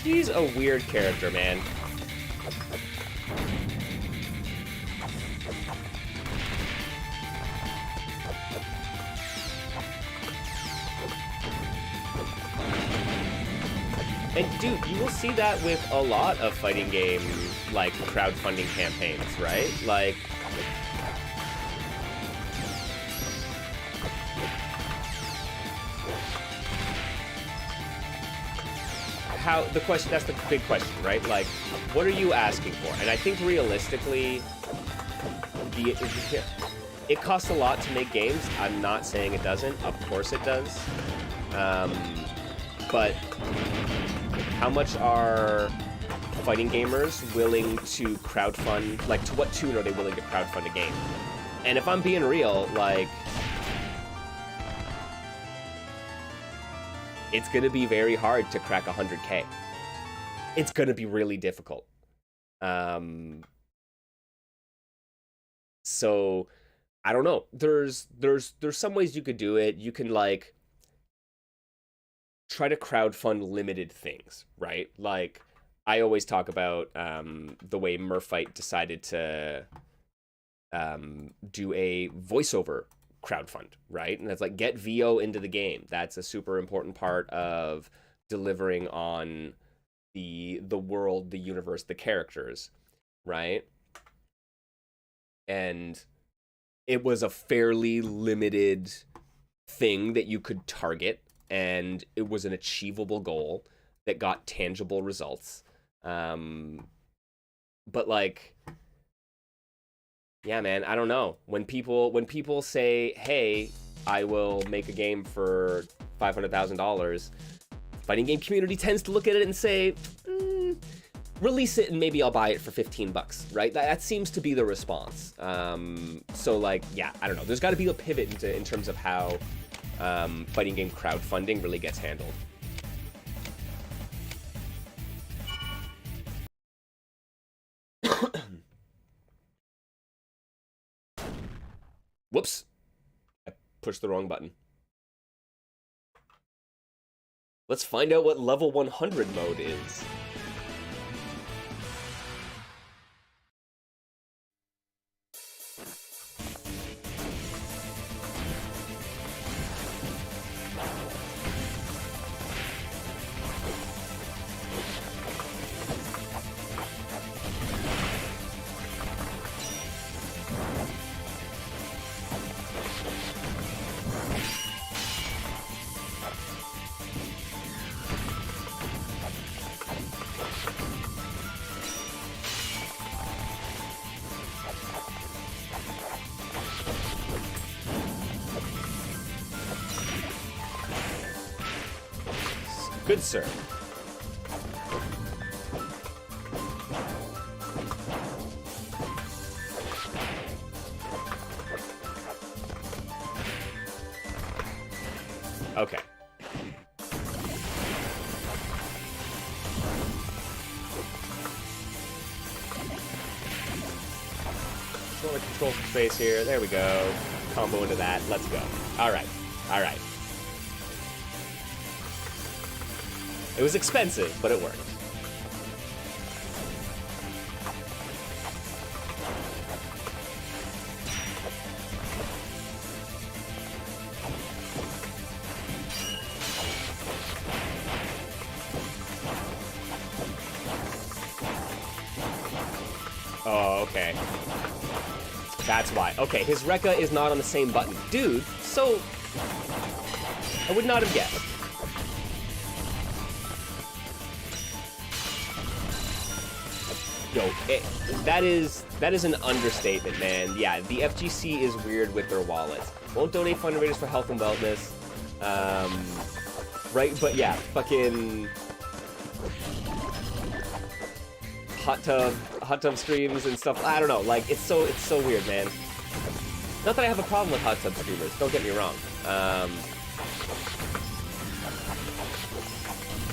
She's a weird character, man. And dude, you will see that with a lot of fighting game, like, crowdfunding campaigns, right? Like... how the question, that's the big question, right? Like, what are you asking for? And I think realistically, it costs a lot to make games. I'm not saying it doesn't. Of course it does. But how much are fighting gamers willing to crowdfund? Like, to what tune are they willing to crowdfund a game? And if I'm being real, like, it's going to be very hard to crack 100K. It's going to be really difficult. So, I don't know. There's some ways you could do it. You can, like, try to crowdfund limited things, right? Like, I always talk about the way Murphite decided to do a voiceover crowdfund, right? And that's like, get VO into the game. That's a super important part of delivering on the world, the universe, the characters, right? And it was a fairly limited thing that you could target, and it was an achievable goal that got tangible results. But like, yeah, man, I don't know. When people say, "Hey, I will make a game for $500,000," fighting game community tends to look at it and say, release it and maybe I'll buy it for $15, right? That seems to be the response. So like, yeah, I don't know. There's got to be a pivot in terms of how fighting game crowdfunding really gets handled. Whoops. I pushed the wrong button. Let's find out what level 100 mode is. Good sir. Okay. Just want to control some space here. There we go. Combo into that. Let's go. All right. All right. It was expensive, but it worked. Oh, okay. That's why. Okay, his Rekka is not on the same button. Dude, so... I would not have guessed. Yo, that is an understatement, man. Yeah, the FGC is weird with their wallets. Won't donate fundraisers for health and wellness. Right, but yeah, fucking hot tub streams and stuff. I don't know, like it's so weird, man. Not that I have a problem with hot tub streamers. Don't get me wrong.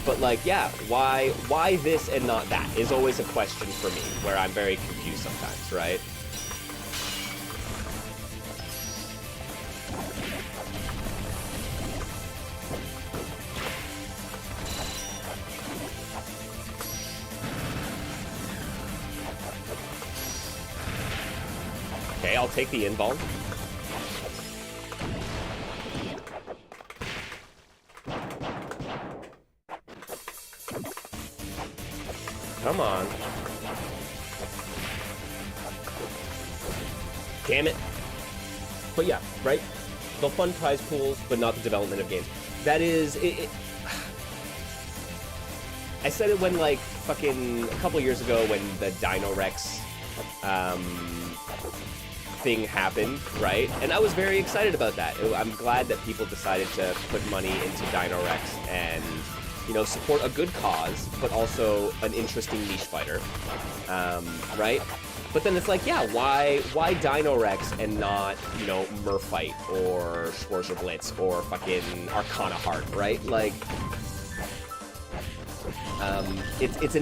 But like, yeah, why this and not that is always a question for me, where I'm very confused sometimes, right? Okay, I'll take the invuln. Come on. Damn it. But yeah, right? They'll fund prize pools, but not the development of games. That is... I said it when, like, fucking... a couple years ago when the Dino Rex thing happened, right? And I was very excited about that. I'm glad that people decided to put money into Dino Rex and... you know, support a good cause, but also an interesting niche fighter, right? But then it's like, yeah, why Dino Rex and not, you know, Murfight or Schwarzer Blitz or fucking Arcana Heart, right? Like, it's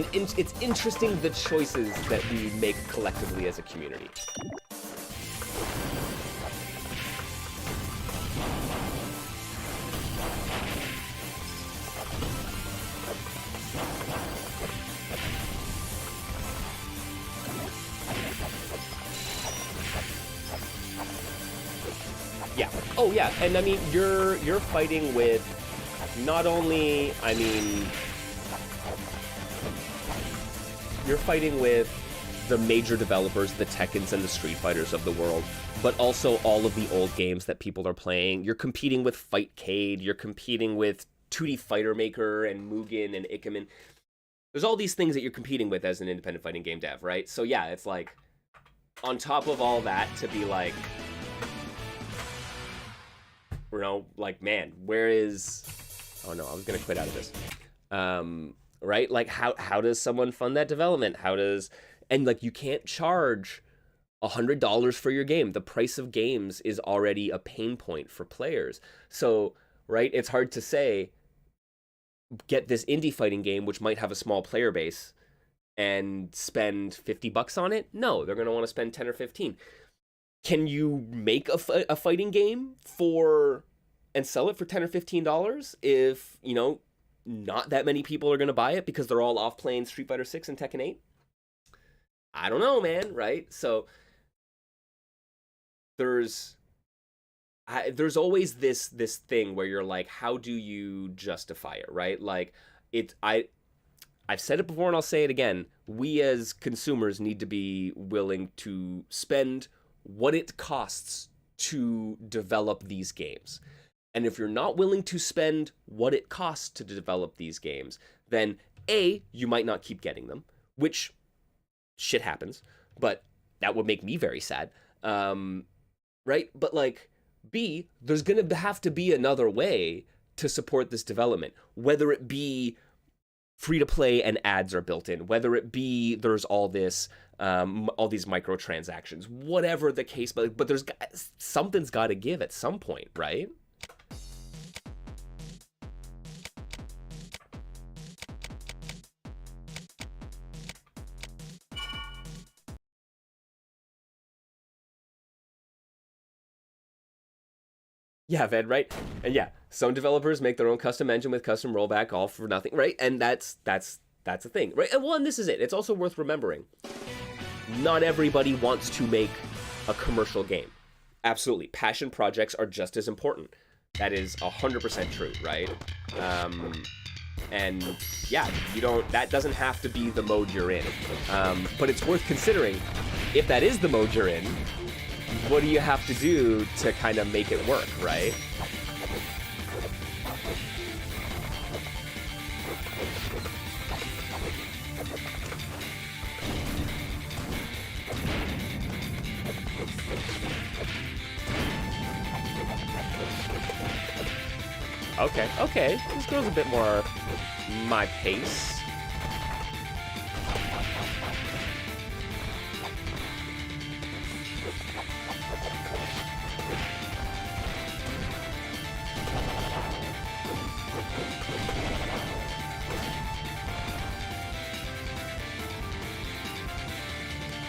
interesting the choices that we make collectively as a community. Yeah. Oh, yeah. And I mean, you're fighting with not only, I mean, you're fighting with the major developers, the Tekkens and the Street Fighters of the world, but also all of the old games that people are playing. You're competing with Fightcade, you're competing with 2D Fighter Maker and Mugen and Ikemen. There's all these things that you're competing with as an independent fighting game dev, right? So yeah, it's like, on top of all that, to be like, you know, like, man, where is... Oh no, I was gonna quit out of this. Right? Like, how does someone fund that development? How does... And like, you can't charge $100 for your game. The price of games is already a pain point for players. So, right, it's hard to say, get this indie fighting game, which might have a small player base, and spend $50 on it? No, they're going to want to spend 10 or 15. Can you make a fighting game and sell it for $10 or $15 if, you know, not that many people are going to buy it because they're all off playing Street Fighter 6 and Tekken 8? I don't know, man, right? So there's always this thing where you're like, how do you justify it, right? Like, I've said it before and I'll say it again. We as consumers need to be willing to spend what it costs to develop these games. And if you're not willing to spend what it costs to develop these games, then A, you might not keep getting them, which shit happens, but that would make me very sad. Right? But like, B, there's going to have to be another way to support this development, whether it be free to play and ads are built in, whether it be there's all these microtransactions, whatever the case, but something's got to give at some point, right? Yeah, Ved, right? And yeah, some developers make their own custom engine with custom rollback, all for nothing, right? And that's a thing, right? And well, and this is it. It's also worth remembering. Not everybody wants to make a commercial game. Absolutely. Passion projects are just as important. That is 100% true, right? And yeah, that doesn't have to be the mode you're in. But it's worth considering, if that is the mode you're in, what do you have to do to kind of make it work, right? Okay. This goes a bit more my pace.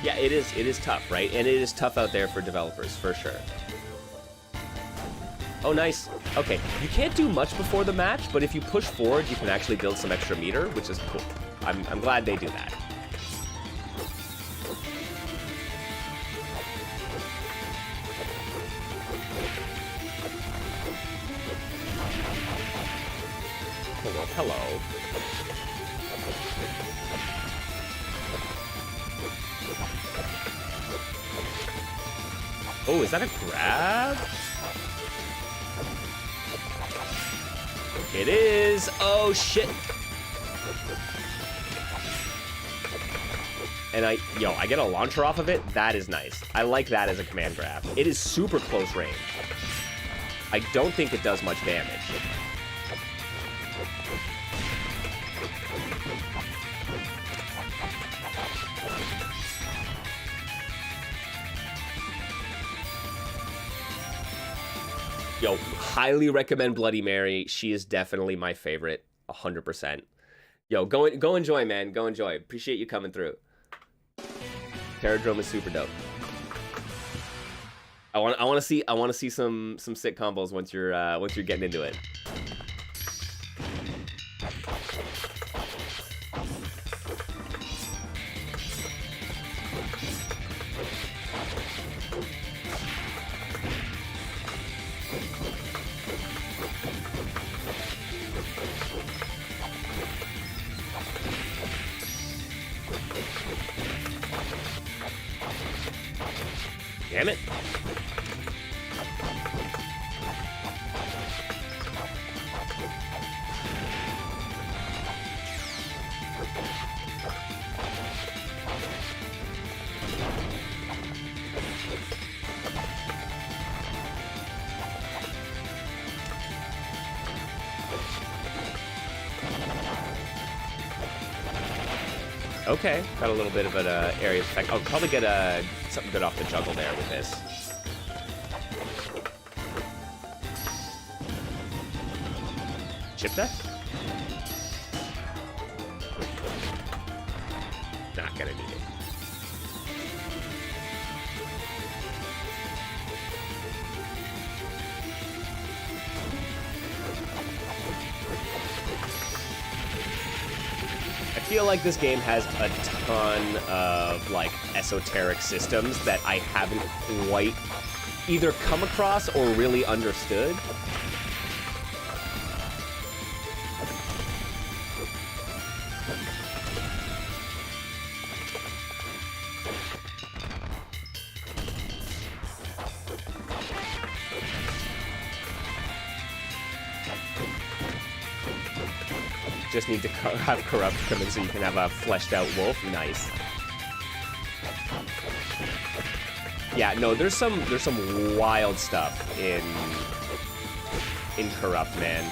Yeah, it is tough, right? And it is tough out there for developers, for sure. Oh, nice. Okay, you can't do much before the match, but if you push forward, you can actually build some extra meter, which is cool. I'm glad they do that. Hello. Oh, is that a grab? It is. Oh, shit. And I get a launcher off of it. That is nice. I like that as a command grab. It is super close range. I don't think it does much damage. Yo, highly recommend Bloody Mary. She is definitely my favorite, 100%. Yo, go enjoy, man. Go enjoy. Appreciate you coming through. Paradrome is super dope. I want to see some sick combos once you're getting into it. Damn it. Okay, got a little bit of an area of effect. I'll probably get something good off the juggle there with this. Chip that? Not gonna need it. I feel like this game has a ton of, like, esoteric systems that I haven't quite either come across or really understood. Just need to have Corrupt come in so you can have a fleshed out wolf. Nice. Yeah, no, there's some wild stuff in Corrupt, man.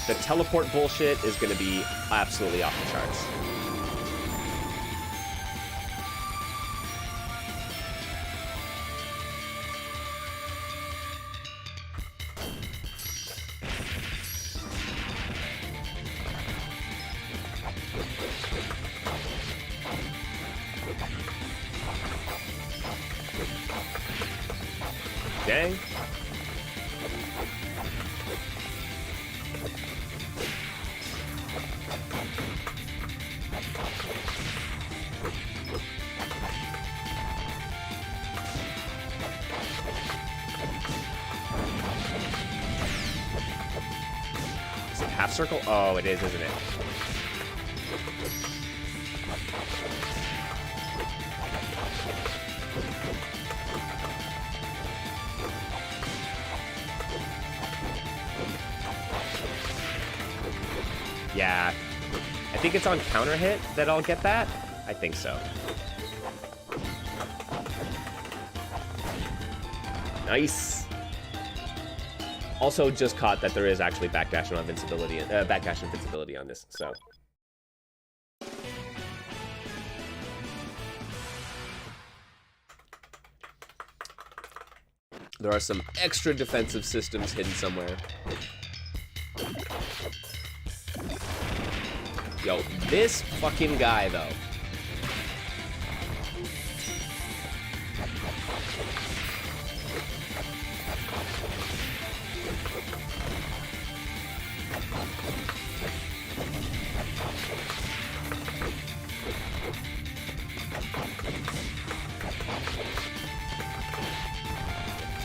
The teleport bullshit is gonna be absolutely off the charts. Dang. Is it half circle? Oh, it is, isn't it? Yeah, I think it's on counter hit that I'll get that. I think so. Nice. Also, just caught that there is actually backdash and invincibility, backdash invincibility on this. So. There are some extra defensive systems hidden somewhere. Yo, this fucking guy, though.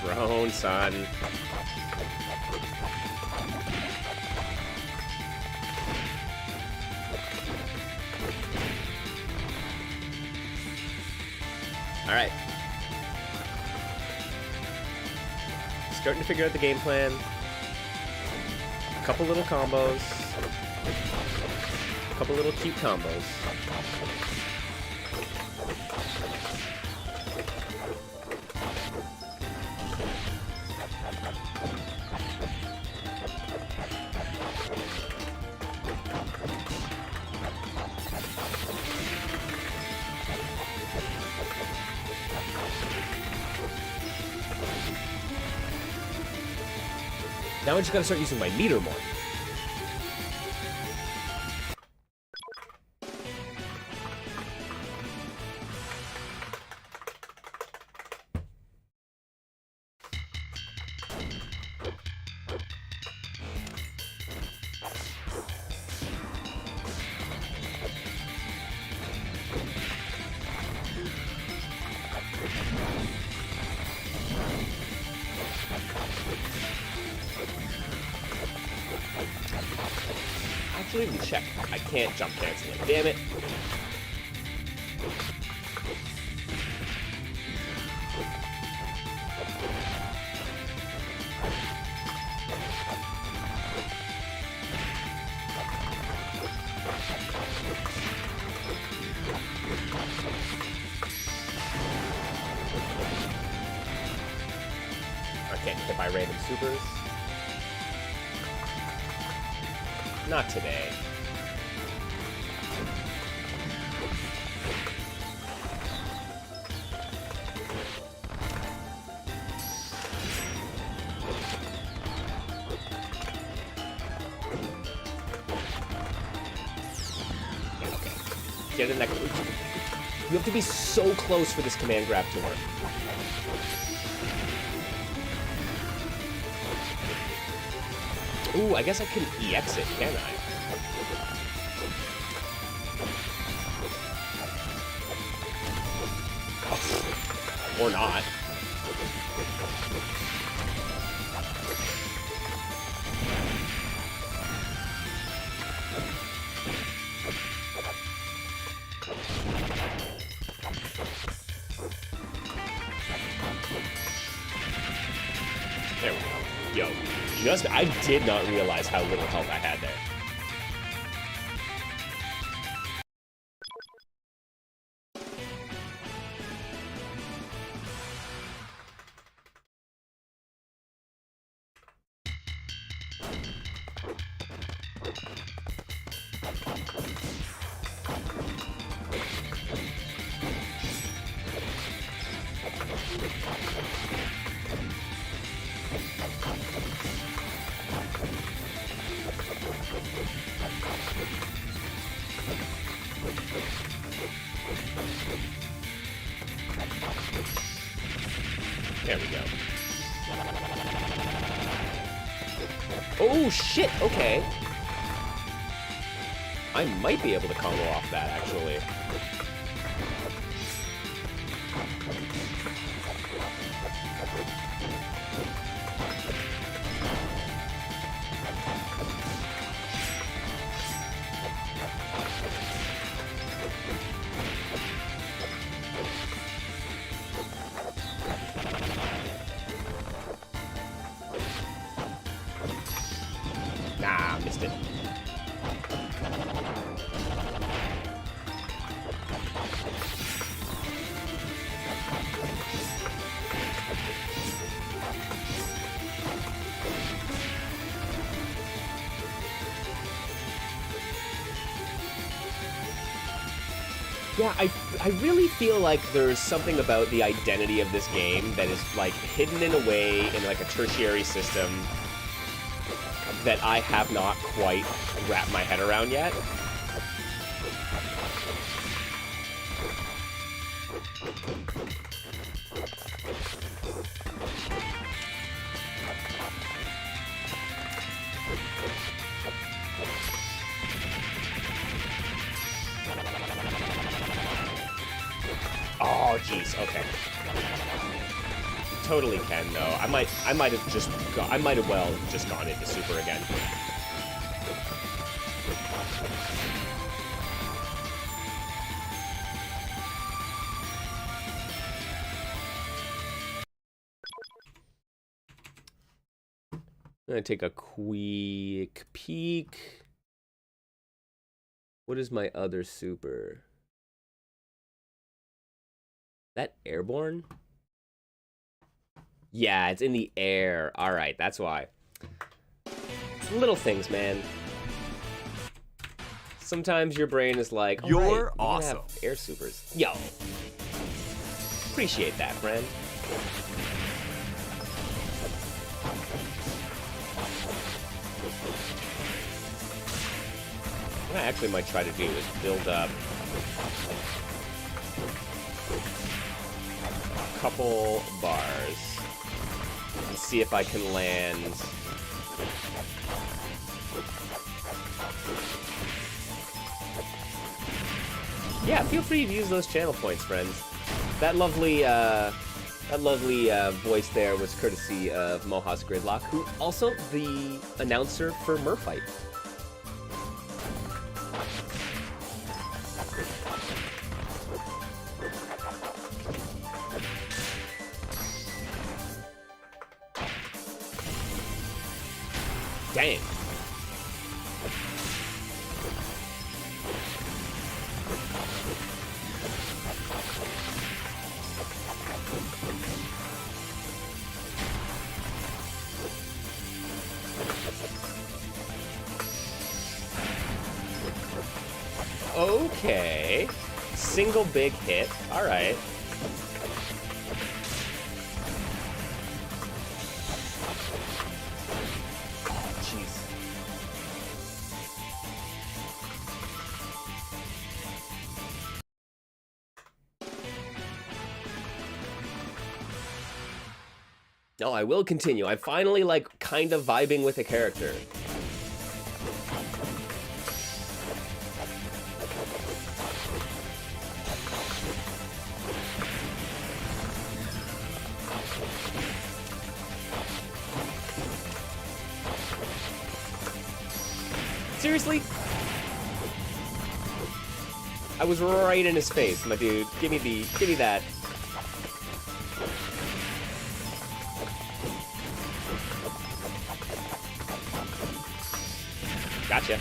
Throne, son. All right. Starting to figure out the game plan. A couple little combos. A couple little cute combos. Now I just gotta start using my meter more. Actually, check. I can't jump cancel it. Damn it. getting hit by random supers. Not today. Get in that. You have to be so close for this command grab to work. Ooh, I guess I can EX it, can I? Or not. There we go. Yo, I did not realize how little health I had there. There we go. Oh, shit! Okay. I might be able to combo off that, actually. Nah, missed it. Yeah, I really feel like there's something about the identity of this game that is, like, hidden in a way in, like, a tertiary system that I have not quite wrapped my head around yet. Oh, jeez. Okay. Totally can though. I might have well just gone into super again. I'm gonna take a quick peek. What is my other super? That airborne? Yeah, it's in the air. All right, that's why. Little things, man. Sometimes your brain is like, you're right, awesome. Have air supers. Yo. Appreciate that, friend. What I actually might try to do is build up a couple bars and see if I can land yeah, feel free to use those channel points, friends. That lovely voice there was courtesy of Mohas Gridlock, who also the announcer for Murfight. Dang. Okay. Single big hit. All right. Oh, jeez. No, I will continue. I'm finally, like, kind of vibing with a character. Seriously? I was right in his face, my dude. Give me that. Gotcha.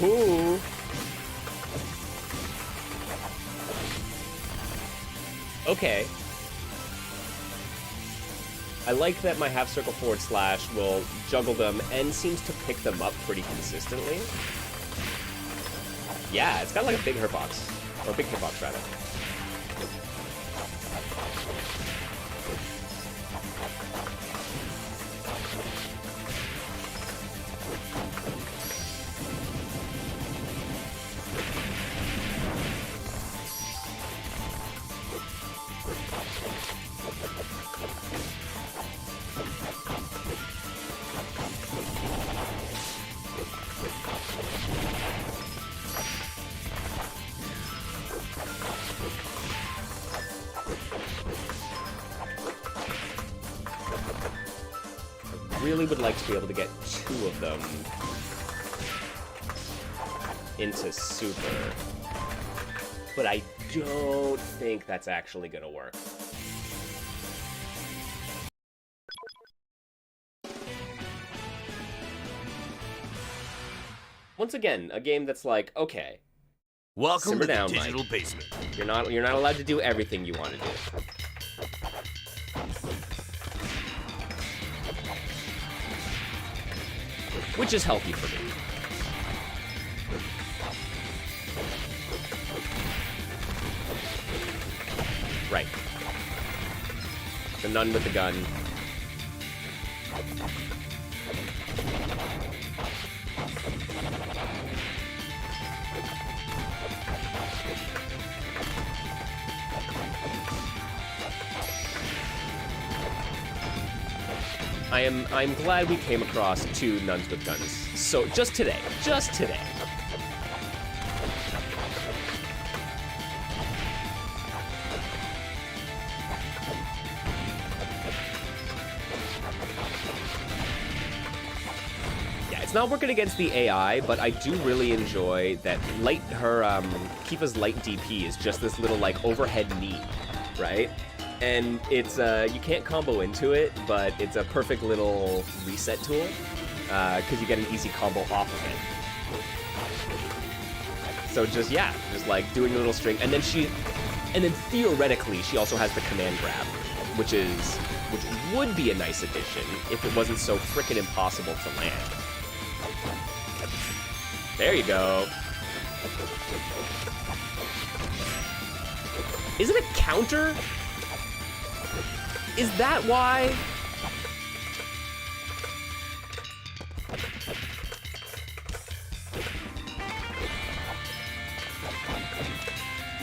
Ooh. Okay. I like that my half circle forward slash will juggle them and seems to pick them up pretty consistently. Yeah, it's got like a big hitbox. Or a big hitbox, rather. Really would like to be able to get 2 of them into super, but I don't think that's actually gonna work. Once again, a game that's like, okay, welcome simmer to the down, digital Mike. basement. You're not allowed to do everything you want to do. Which is healthy for me. Right. The nun with the gun. I'm glad we came across 2 nuns with guns. So just today. Yeah, it's not working against the AI, but I do really enjoy that Kifa's light DP is just this little like overhead knee, right? And it's, you can't combo into it, but it's a perfect little reset tool, because you get an easy combo off of it. So just like doing a little string, and then theoretically, she also has the command grab, which would be a nice addition if it wasn't so frickin' impossible to land. There you go. Is it a counter? Is that why?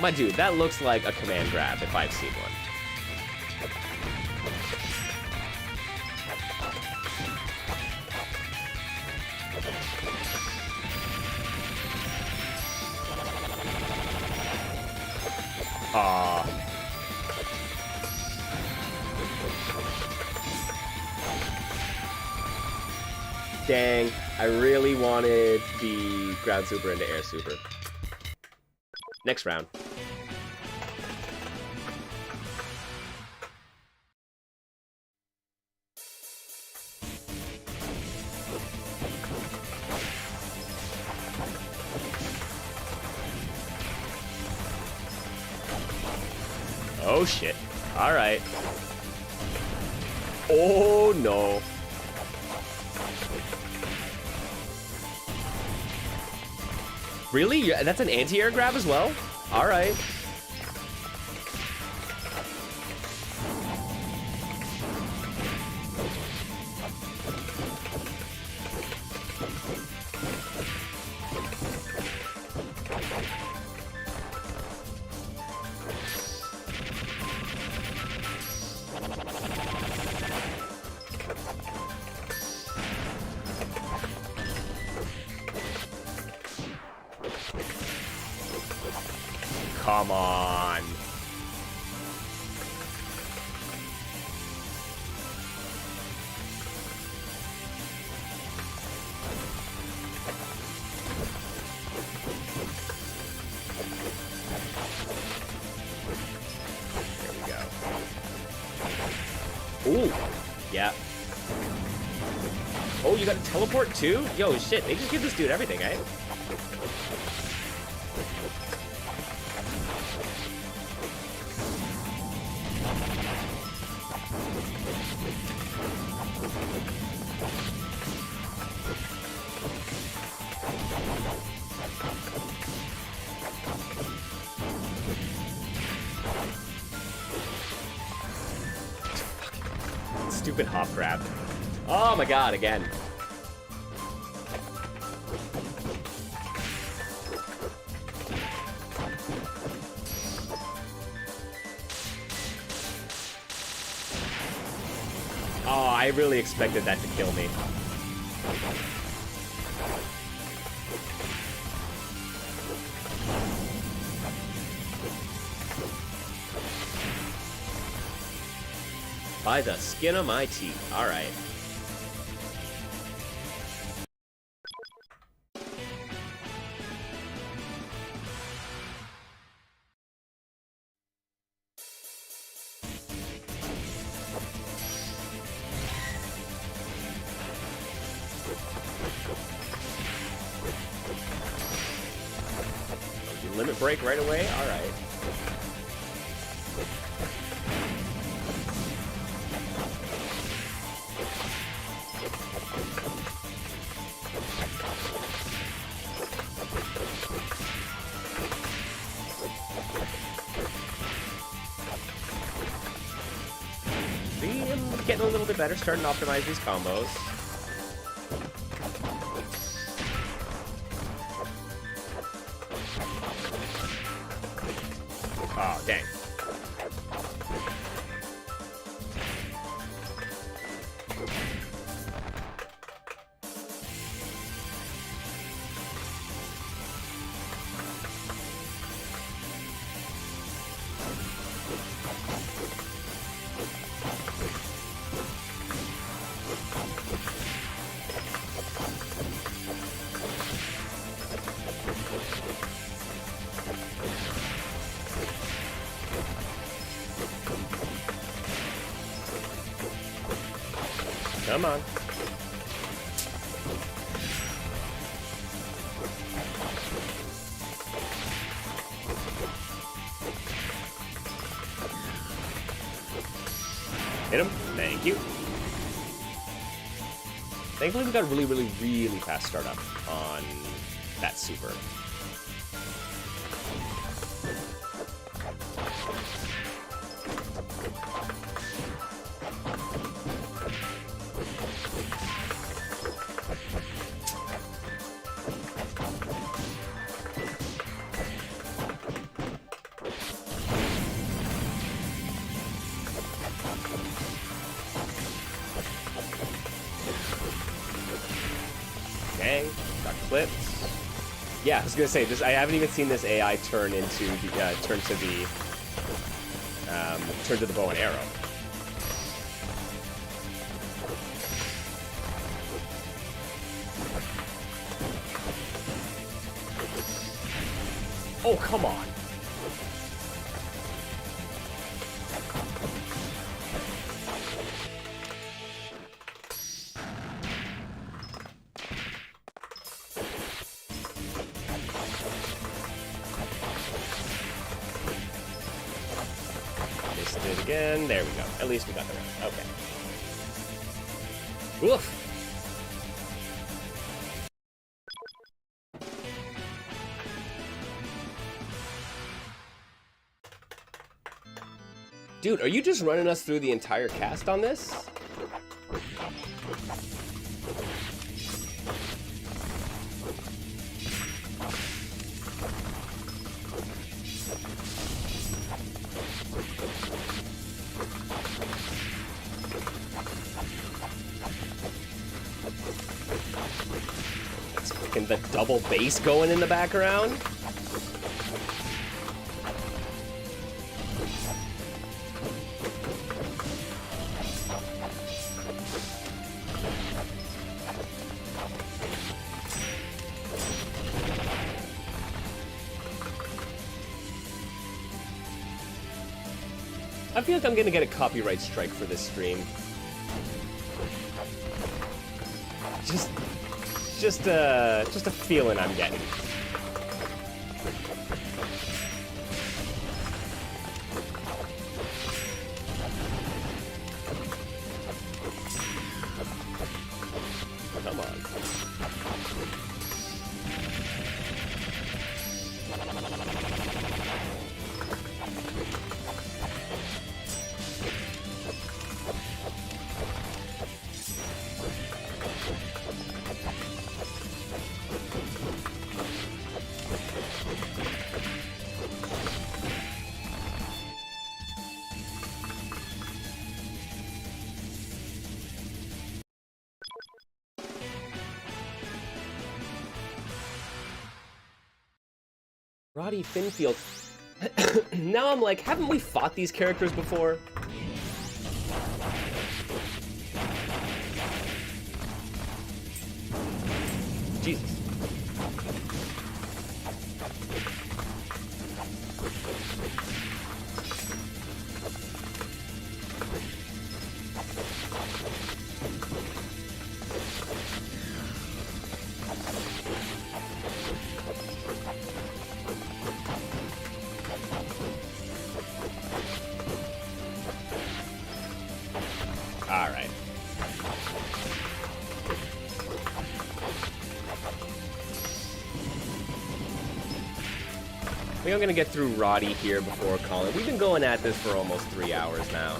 My dude, that looks like a command grab if I've seen one. Dang, I really wanted the ground super into air super. Next round. Oh, shit. All right. Oh, no. Really? That's an anti-air grab as well? All right. Come on. There we go. Ooh, yeah. Oh, you got a teleport too? Yo, shit, they just give this dude everything, eh? Stupid hop grab. Oh my god, again. Oh, I really expected that to kill me. By the skin of my teeth. All right. Limit break right away? All right. I'm getting a little bit better, starting to optimize these combos. Oh, dang. Come on. Hit him. Thank you. Thankfully, we got a really fast startup on that super. Dang, got clipped. Yeah, I was gonna say this. I haven't even seen this AI turn into the turn to the bow and arrow. Oh, come on. missed it again. There we go. At least we got the round. Okay. Oof. Dude, are you just running us through the entire cast on this? It's fucking the double bass going in the background. I feel like I'm gonna get a copyright strike for this stream. Just a feeling I'm getting. Come on. Roddy Finfield. Now I'm like, haven't we fought these characters before? Jesus. All right. I think I'm gonna get through Roddy here before calling. We've been going at this for almost 3 hours now.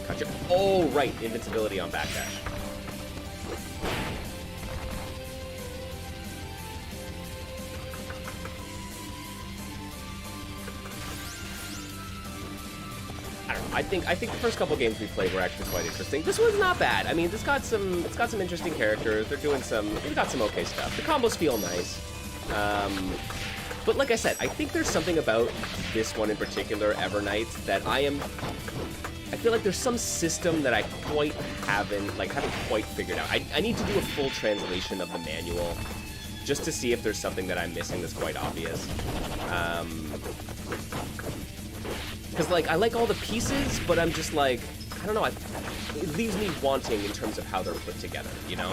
Gotcha. Oh, right. Invincibility on backdash. I think the first couple games we played were actually quite interesting. This one's not bad. I mean, it's got some interesting characters. They've got some okay stuff. The combos feel nice. But like I said, I think there's something about this one in particular, Evernight, that I feel like there's some system that I haven't quite figured out. I need to do a full translation of the manual just to see if there's something that I'm missing that's quite obvious. Because, like, I like all the pieces, but I'm just like, I don't know, it leaves me wanting in terms of how they're put together, you know?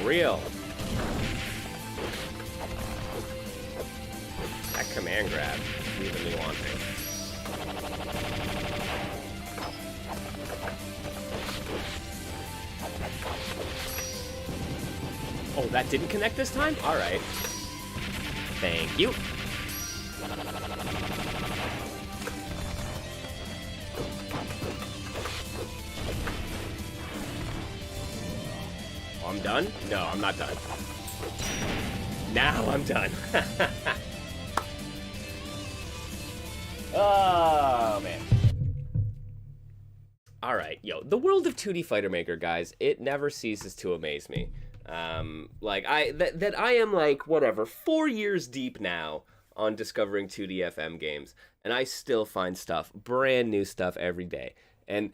Real. That command grab, leaving me wanting. Oh, that didn't connect this time? All right. Thank you. I'm done? No, I'm not done. Now I'm done. Oh, man. Alright, yo, the world of 2D Fighter Maker, guys, it never ceases to amaze me. Like, that I am, like, whatever, 4 years deep now on discovering 2D FM games, and I still find stuff, brand new stuff every day. And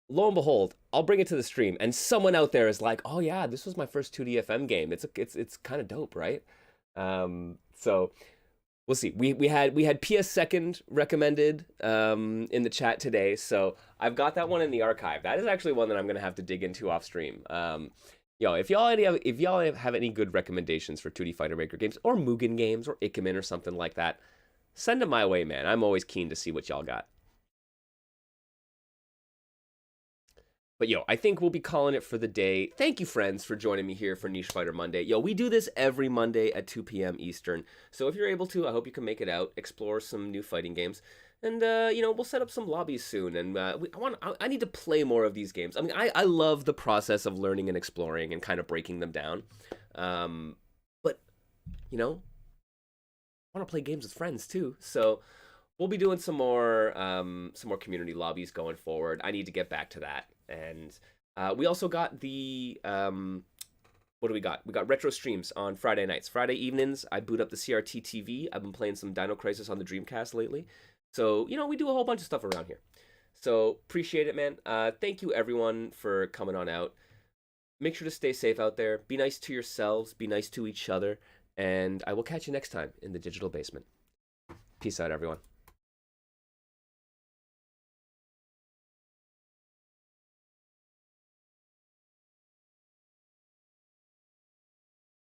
lo and behold, I'll bring it to the stream, and someone out there is like, "Oh yeah, this was my first 2D FM game. It's kind of dope, right?" So we'll see. We had PS Second recommended in the chat today, so I've got that one in the archive. That is actually one that I'm gonna have to dig into off stream. Yo, if y'all have any good recommendations for 2D Fighter Maker games or Mugen games or Ikemen or something like that, send them my way, man. I'm always keen to see what y'all got. But yo, I think we'll be calling it for the day. Thank you, friends, for joining me here for Niche Fighter Monday. Yo, we do this every Monday at 2 p.m. Eastern. So if you're able to, I hope you can make it out, explore some new fighting games. And, you know, we'll set up some lobbies soon. And I need to play more of these games. I mean, I love the process of learning and exploring and kind of breaking them down. But, you know, I want to play games with friends, too. So we'll be doing some more community lobbies going forward. I need to get back to that. And we also got the what do we got? We got retro streams on Friday nights. Friday evenings, I boot up the CRT TV. I've been playing some Dino Crisis on the Dreamcast lately. So, you know, we do a whole bunch of stuff around here. So, appreciate it, man. Thank you, everyone, for coming on out. Make sure to stay safe out there. Be nice to yourselves. Be nice to each other. And I will catch you next time in the digital basement. Peace out, everyone.